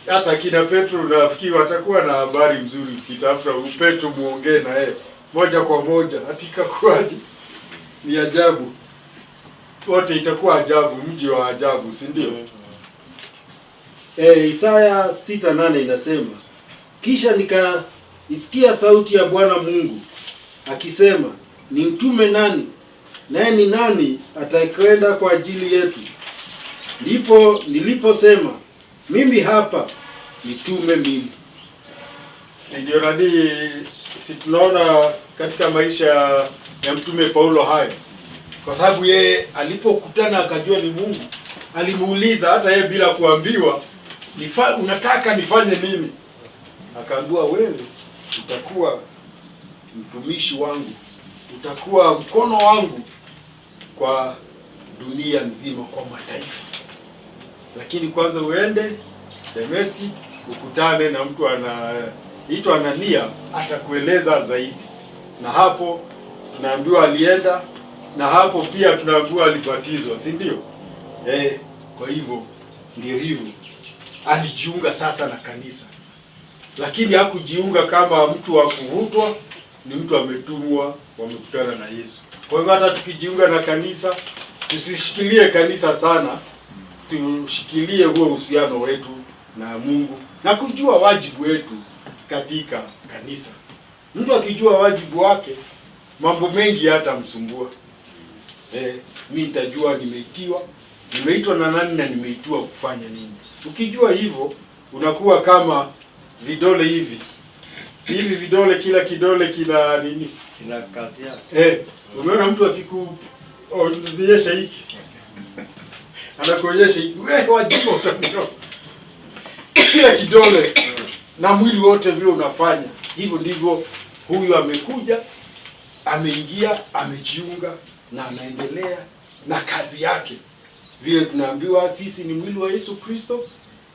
Hata kina Petro nafikiri watakuwa na habari mzuri, ukitafuta Petro muongee na yeye moja kwa moja, atika kuwaje? Ni ajabu. Wote itakuwa ajabu, mji wa ajabu, si ndio? Isaya 6:8 inasema, kisha nikaisikia sauti ya Bwana Mungu akisema, ni mtume nani? Naye ni nani atakayekwenda kwa ajili yetu? Ndipo niliposema, mimi hapa, nitume mimi. Ndio nadi, si tunaona katika maisha ya mtume Paulo haya, kwa sababu yeye alipokutana akajua ni Mungu, alimuuliza hata yeye bila kuambiwa, unataka nifanye nini? Akaambiwa, wewe utakuwa mtumishi wangu, utakuwa mkono wangu kwa dunia nzima, kwa mataifa, lakini kwanza uende Dameski ukutane na mtu anaitwa Anania, atakueleza zaidi. Na hapo tunaambiwa alienda, na hapo pia tunaambiwa alibatizwa, si ndio? Kwa hivyo ndio hivyo, alijiunga sasa na kanisa, lakini hakujiunga kama mtu wa kuvutwa, ni mtu ametumwa, wamekutana na Yesu. Kwa hivyo hata tukijiunga na kanisa, tusishikilie kanisa sana, tushikilie huo uhusiano wetu na Mungu na kujua wajibu wetu katika kanisa. Mtu akijua wajibu wake, mambo mengi hatamsumbua. Mimi nitajua nimeitwa na nani na nimeitwa kufanya nini. Ukijua hivyo, unakuwa kama vidole hivi. Si hivi vidole, kila kidole kina nini? Kina kazi yake. Umeona mtu akikuonyesha hiki, anakuonyesha hiki, wewe wajibu utanio. Kila kidole na mwili wote vile unafanya. Hivyo ndivyo huyu amekuja, ameingia, amejiunga na anaendelea na kazi yake. Vile tunaambiwa sisi ni mwili wa Yesu Kristo,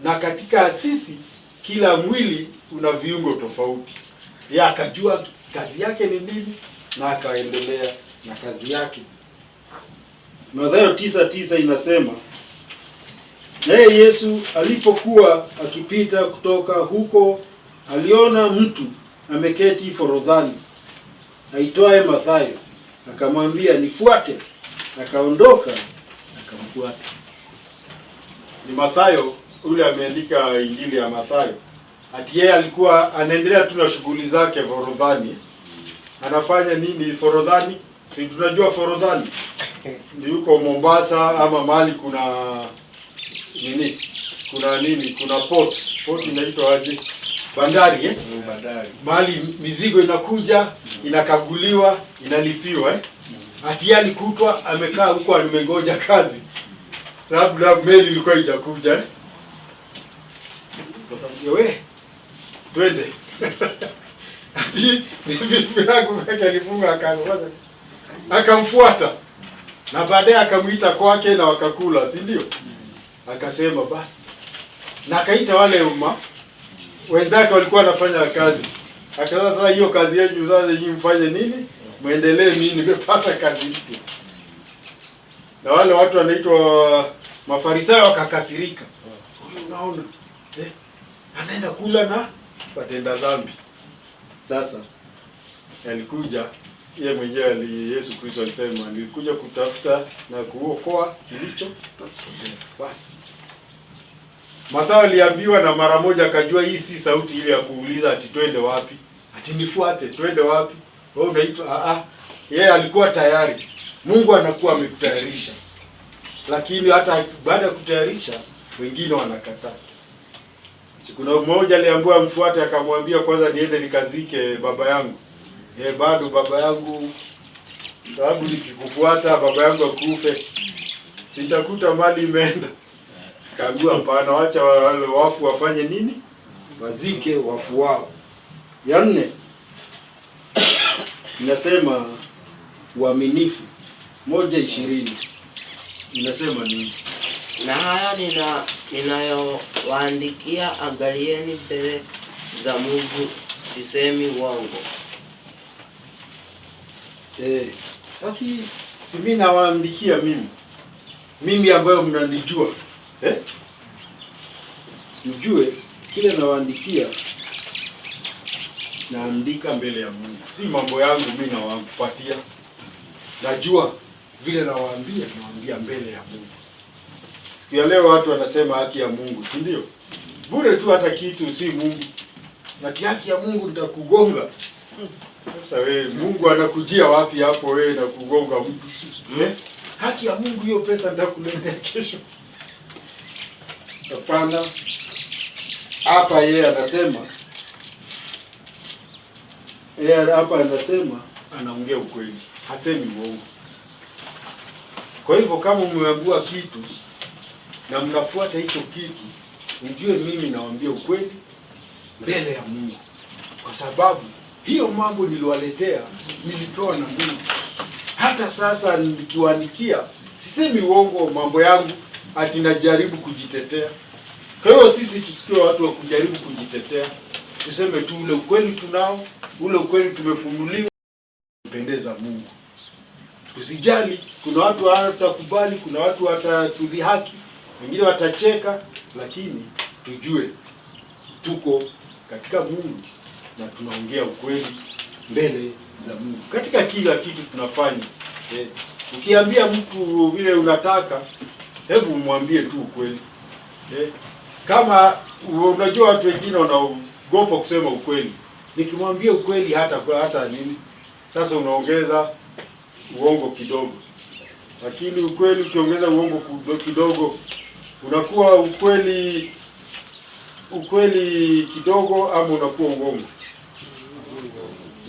na katika sisi kila mwili una viungo tofauti. Yeye akajua kazi yake ni nini na akaendelea na kazi yake. Mathayo 9:9 inasema, naye Yesu alipokuwa akipita kutoka huko, aliona mtu ameketi forodhani aitwaye Mathayo, akamwambia, nifuate. Akaondoka akamfuata. Ni Mathayo ule ameandika Injili ya Mathayo. Ati yeye alikuwa anaendelea tu na shughuli zake forodhani. Anafanya nini forodhani? Si tunajua forodhani ndio yuko Mombasa ama mahali kuna nini? Kuna port inaitwa aje? Bandari, Bandari. Mahali mizigo inakuja, inakaguliwa, inalipiwa, Ati yeye alikutwa amekaa huko amengoja kazi. Labda meli ilikuwa haijakuja, Wewe twende. Ati virago vyake alifunga akaanza. Akamfuata. Na baadaye akamuita kwake na wakakula, si ndio? Akasema basi. Na akaita wale wenzake walikuwa wanafanya kazi. Akaanza, sasa hiyo kazi yenu sasa nyinyi mfanye nini? Muendelee, mimi nimepata kazi mpya. Na wale watu wanaitwa Mafarisayo wakakasirika. Unaona? Anaenda kula na watenda dhambi. Sasa alikuja yeye mwenyewe, Yesu Kristo alisema alikuja kutafuta na kuokoa kilicho basi. Mathayo aliambiwa na mara moja akajua hii si sauti ile ya kuuliza ati twende wapi, ati nifuate twende wapi. Wewe unaitwa yeye alikuwa tayari. Mungu anakuwa amekutayarisha. Lakini hata baada ya kutayarisha wengine wanakataa. Kuna mmoja aliambiwa mfuate, akamwambia kwanza niende nikazike baba yangu. Bado baba yangu, sababu nikikufuata baba yangu akufe, sitakuta mali imeenda. Kaambiwa hapana, wacha wale wafu wafanye nini? wazike wafu wao. Ya 4 inasema uaminifu. 1:20 inasema nini? Na haya ninayowaandikia, angalieni mbele za Mungu, sisemi uongo. Haki si mimi nawaandikia mimi ambayo mnanijua, mjue kile nawaandikia, naandika mbele ya Mungu, si mambo yangu mimi nawapatia. Najua vile nawaambia mbele ya Mungu. Siku ya leo watu wanasema haki ya Mungu, si ndio? Bure tu, hata kitu si Mungu. Nati haki ya Mungu nitakugonga. Sasa wewe Mungu anakujia wapi hapo wewe na kugonga mtu? Haki ya Mungu hiyo pesa nitakuletea kesho. Hapana. Hapa yeye anasema anaongea ukweli. Hasemi uongo. Kwa hivyo kama mmeambiwa kitu na mnafuata hicho kitu, mjue mimi nawaambia ukweli mbele ya Mungu. Kwa sababu hiyo mambo niliwaletea nilipewa na Mungu. Hata sasa nikiwaandikia sisemi uongo mambo yangu, ati najaribu kujitetea. Kwa hiyo sisi tusikiwe watu wa kujaribu kujitetea. Tuseme tu ule ukweli tunao, ule ukweli tumefunuliwa, mpendeza Mungu. Usijali, kuna watu hawatakubali, kuna watu watatudhihaki, wengine watacheka, lakini tujue tuko katika Mungu na tunaongea ukweli mbele za Mungu. Katika kila kitu tunafanya. Ukiambia mtu vile unataka, hebu mwambie tu ukweli. Kama unajua watu wengine wanaogopa kusema ukweli. Nikimwambia ukweli hata nini? Sasa unaongeza uongo kidogo. Lakini ukweli ukiongeza uongo kidogo, unakuwa ukweli kidogo ama unakuwa uongo?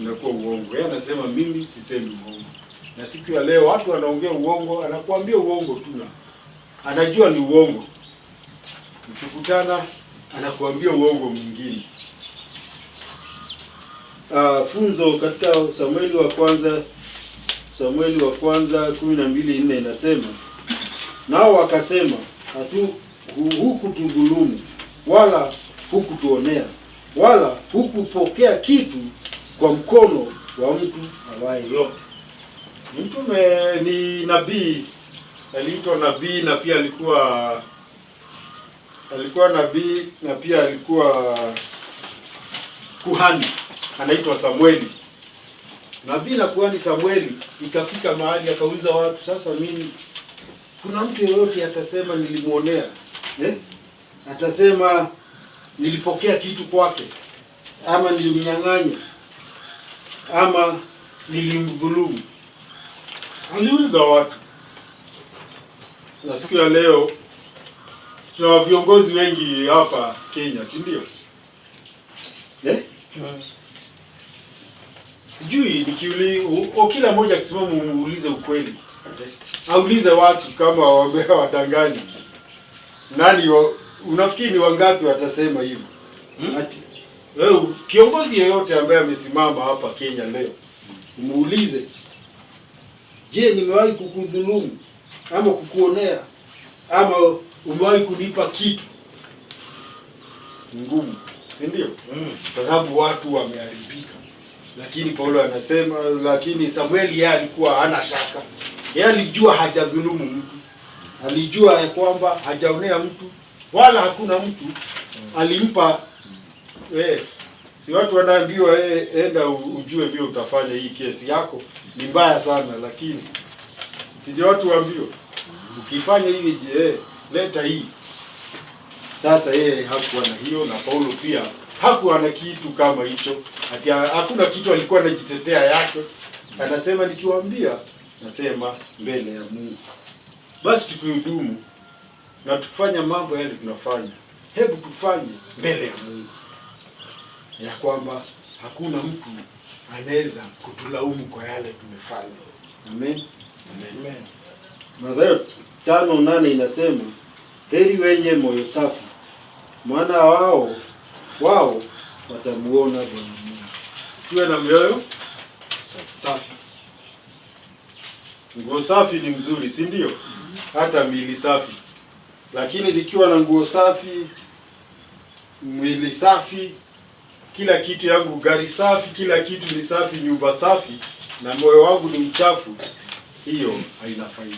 Unakuwa uongo. Yeye anasema mimi sisemi uongo. Na siku ya leo watu wanaongea uongo, anakuambia uongo tu na anajua ni uongo. Ukikutana anakuambia uongo mwingine. Funzo katika Samueli wa kwanza 12:4 inasema, nao wakasema, hukutudhulumu wala hukutuonea wala hukupokea kitu kwa mkono wa mtu awaye yote. Mtume ni nabii, aliitwa nabii na pia alikuwa nabii na pia alikuwa kuhani, anaitwa Samueli. Nabii na kuhani Samueli ikafika mahali akauliza watu, sasa mimi kuna mtu yeyote atasema nilimuonea? Atasema nilipokea kitu kwake, ama nilimnyang'anya, ama nilimdhulumu? Aliuliza watu. Na siku ya leo tuna viongozi wengi hapa Kenya, si ndio? Sijui kila mmoja akisimama muulize ukweli. Aulize watu kama wadanganyi. Unafikiri ni wangapi watasema hivyo? Kiongozi yeyote ambaye amesimama hapa Kenya leo, muulize, je, nimewahi kukudhulumu ama kukuonea ama umewahi kunipa kitu? Ngumu, si ndio? Kwa sababu watu wameharibika. Lakini Paulo anasema, lakini Samueli yeye alikuwa hana shaka. Yeye alijua hajadhulumu mtu. Alijua kwamba hajaonea mtu wala hakuna mtu alimpa. Si watu wanaambiwa enda ujue vile utafanya, hii kesi yako ni mbaya sana, lakini si watu waambiwa ukifanya hivi leta hii. Sasa yeye hakuwa na hiyo, na Paulo pia hakuwa na kitu kama hicho. Hakuna kitu alikuwa anajitetea yake. Anasema nikiwaambia nasema mbele ya Mungu. Basi tukihudumu na tukifanya mambo yale tunafanya, hebu tufanye mbele ya Mungu, ya kwamba hakuna mtu anaweza kutulaumu kwa yale tumefanya. Amen. Amen. Mathayo 5:8 inasema, heri wenye moyo safi, maana wao wao watamuona Bwana Mungu. Tuwe na mioyo safi. Nguo safi ni mzuri, si ndio? Hata mwili safi. Lakini likiwa na nguo safi, mwili safi, kila kitu yangu, gari safi, kila kitu ni safi, nyumba safi, na moyo wangu ni mchafu, hiyo haina faida.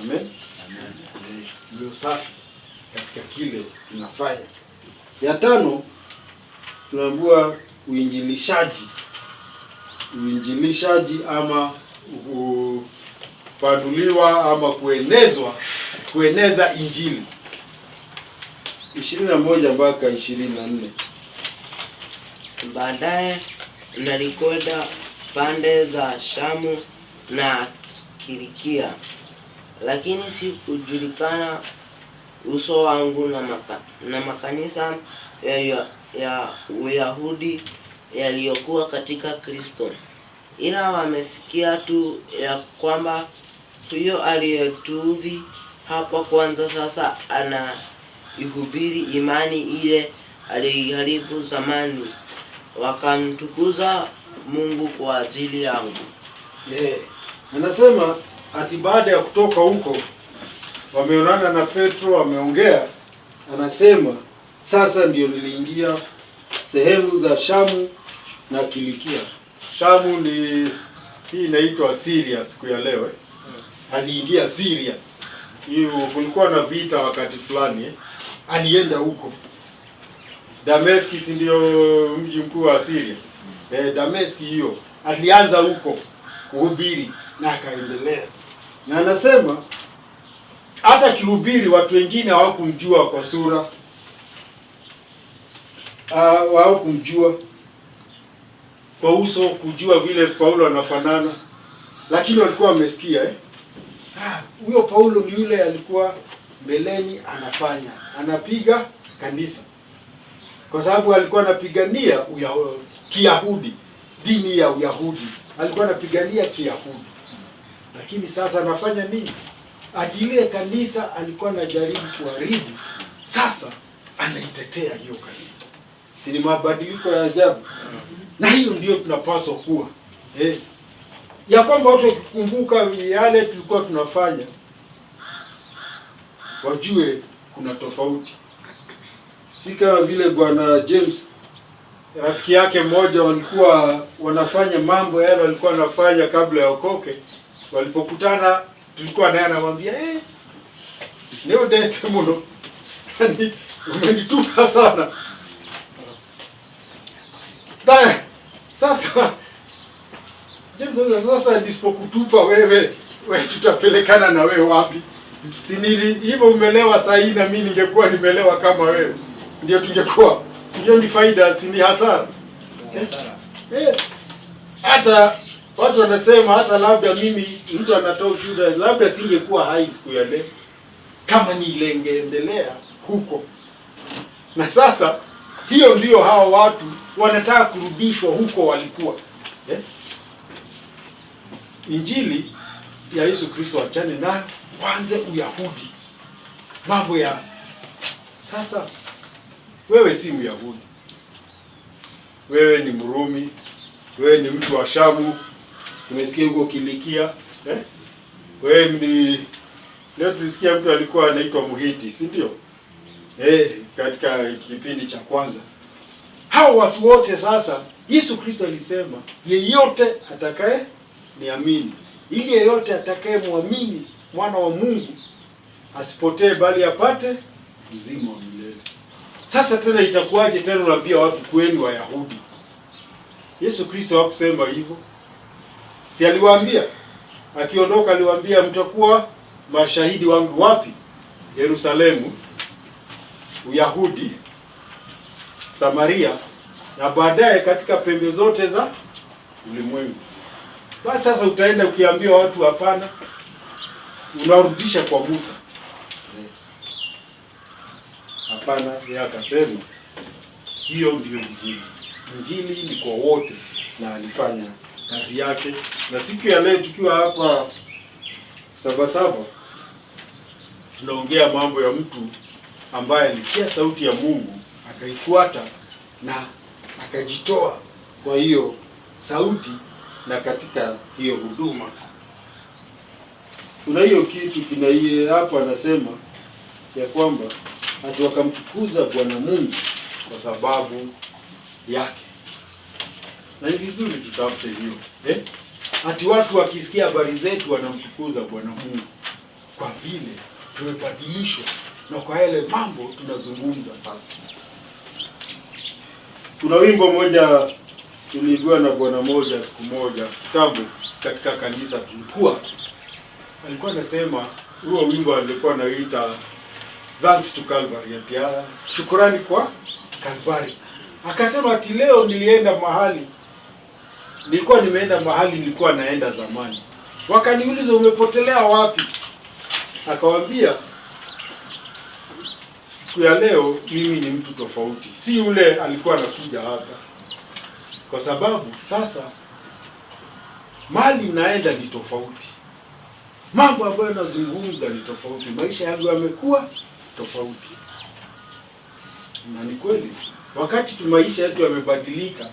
Amen. Amen. Nguo safi katika kile tunafanya. Ya tano, tunaambiwa uinjilishaji. Uinjilishaji ama kupanuliwa ama kueneza injili. 21 mpaka 24. Baadaye nalikwenda pande za Shamu na Kilikia, lakini sikujulikana uso wangu na makanisa ya Uyahudi yaliyokuwa katika Kristo, ila wamesikia tu ya kwamba huyo aliyetuudhi hapa kwanza sasa anaihubiri imani ile aliyoiharibu zamani, wakamtukuza Mungu kwa ajili yangu. Anasema ati baada ya kutoka huko wameonana na Petro, wameongea. Anasema sasa ndio niliingia sehemu za Shamu na Kilikia. Shamu ni hii inaitwa Syria siku ya leo. Aliingia Syria. Hiyo kulikuwa na vita wakati fulani. Alienda huko. Dameski ndio mji mkuu wa Syria. Dameski hiyo. Alianza huko kuhubiri na akaendelea. Na anasema hata kihubiri watu wengine hawakumjua kwa sura. Hawakumjua kwa uso, kujua vile Paulo anafanana, lakini walikuwa wamesikia huyo Paulo ni yule alikuwa mbeleni anapiga kanisa, kwa sababu alikuwa anapigania Kiyahudi, dini ya Uyahudi, alikuwa anapigania Kiyahudi. Lakini sasa anafanya nini? Ati ile kanisa alikuwa anajaribu kuharibu, sasa anaitetea hiyo kanisa. Si ni mabadiliko ya ajabu? Na hiyo ndio tunapaswa kuwa. Ya kwamba watu wakikumbuka yale tulikuwa tunafanya, wajue kuna tofauti. Si kama vile Bwana James, rafiki yake mmoja, walikuwa wanafanya mambo yale walikuwa wanafanya kabla ya okoke. Walipokutana tulikuwa naye anamwambia, leo dete mno. Umenituka sana. Sasa James, sasa nisipokutupa wewe tutapelekana na wewe wapi? Si nili hivyo umelewa saa hii na mimi ningekuwa nimelewa kama wewe. Ndio tungekuwa. Hiyo ni faida, si ni hasara? Hata watu wanasema hata labda mimi mtu anatoa ushuhuda, labda singekuwa hai siku ya leo kama nilengeendelea huko. Na sasa hiyo ndio hawa watu wanataka kurudishwa huko walikuwa. Injili ya Yesu Kristo achane na kwanza Uyahudi. Mambo ya sasa, wewe si Myahudi. Wewe ni Mrumi, wewe ni mtu wa Shamu. Tumesikia huko Kilikia, wewe ni leo tulisikia mtu alikuwa anaitwa Muhiti, si ndio? Katika kipindi cha kwanza. Hao watu wote sasa, Yesu Kristo alisema yeyote atakaye niamini, ili yeyote atakaye muamini mwana wa Mungu asipotee bali apate uzima wa milele. Sasa tena itakuwaje tena unaambia watu kweni Wayahudi? Yesu Kristo hakusema hivyo. Si aliwaambia, akiondoka aliwaambia mtakuwa mashahidi wangu wapi? Yerusalemu, Uyahudi, Samaria na baadaye katika pembe zote za ulimwengu. Basi sasa utaenda ukiambia watu hapana, unarudisha kwa Musa. Hapana, yeye akasema hiyo ndio injili. Injili ni kwa wote na alifanya kazi yake. Na siku ya leo tukiwa hapa Sabasaba tunaongea mambo ya mtu ambaye alisikia sauti ya Mungu akaifuata na akajitoa kwa hiyo sauti na katika hiyo huduma. Kuna hiyo kitu kinaie hapo, anasema ya kwamba ati wakamtukuza Bwana Mungu kwa sababu yake. Na ni vizuri tutafute hiyo ati watu wakisikia habari zetu wanamtukuza Bwana Mungu kwa vile tumebadilishwa na kwa yale mambo tunazungumza sasa. Kuna wimbo moja tuliimbiwa na bwana moja siku moja kitabu katika kanisa tulikuwa, alikuwa anasema huo wimbo alikuwa anaita Thanks to Calvary, pia shukrani kwa Calvary. Akasema ati leo nilienda mahali, nilikuwa nimeenda mahali nilikuwa naenda zamani. Wakaniuliza umepotelea wapi? Akawaambia siku ya leo mimi ni mtu tofauti, si yule alikuwa anakuja hapa, kwa sababu sasa mali naenda ni tofauti, mambo ambayo nazungumza ni tofauti, maisha yangu yamekuwa tofauti. Na ni kweli, wakati maisha yetu yamebadilika,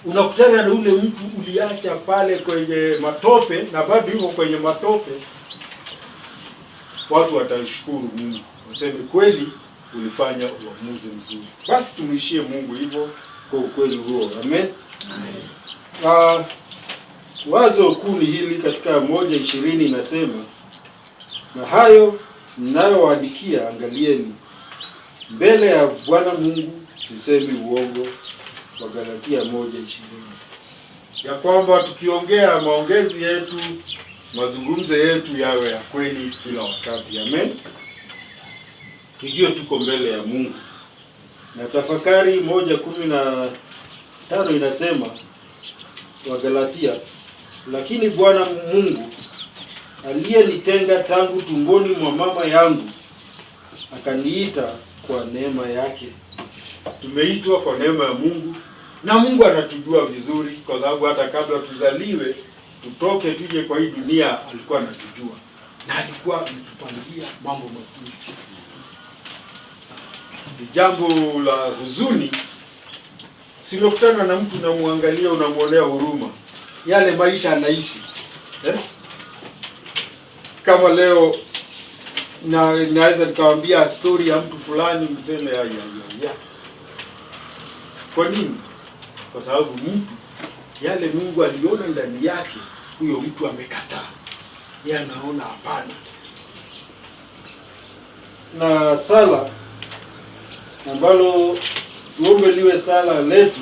unakutana na ule mtu uliacha pale kwenye matope na bado yuko kwenye matope, watu watashukuru Mungu, waseme kweli ulifanya uamuzi mzuri. Basi tumwishie Mungu hivyo kwa ukweli huo. Amen. Wazo kuu ni hili katika 1:20 inasema, na hayo ninayowaandikia angalieni, mbele ya Bwana Mungu sisemi uongo. Wagalatia 1:20, ya kwamba tukiongea maongezi yetu, mazungumzo yetu yawe ya kweli kila wakati. Amen. Tujue tuko mbele ya Mungu. Na tafakari 1:15 inasema, Wagalatia, lakini Bwana Mungu aliyenitenga tangu tumboni mwa mama yangu akaniita kwa neema yake. Tumeitwa kwa neema ya Mungu, na Mungu anatujua vizuri, kwa sababu hata kabla tuzaliwe tutoke tuje kwa hii dunia alikuwa anatujua na alikuwa ametupangia mambo mazuri. Jambo la huzuni, simekutana na mtu unamwangalia unamwonea huruma yale maisha anaishi Kama leo naweza nikawaambia story ya mtu fulani mseme ya. Kwa nini? Kwa sababu mtu yale Mungu aliona ndani yake, huyo mtu amekataa. Yeye anaona hapana. Na sala ambalo tuombe liwe sala letu,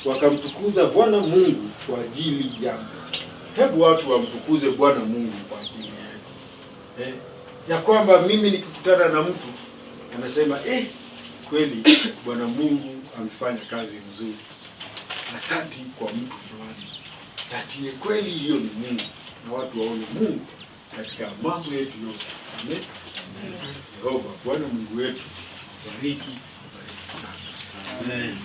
wakamtukuza Bwana Mungu kwa ajili yangu. Hebu watu wamtukuze Bwana Mungu kwa ajili yake. Ya kwamba mimi nikikutana na mtu anasema kweli Bwana Mungu amefanya kazi nzuri, asante kwa mtu fulani, tatie kweli hiyo ni Mungu, na watu waone Mungu katika mambo yetu yote. Amen. Yehova Bwana Mungu wetu bariki sana. Amen.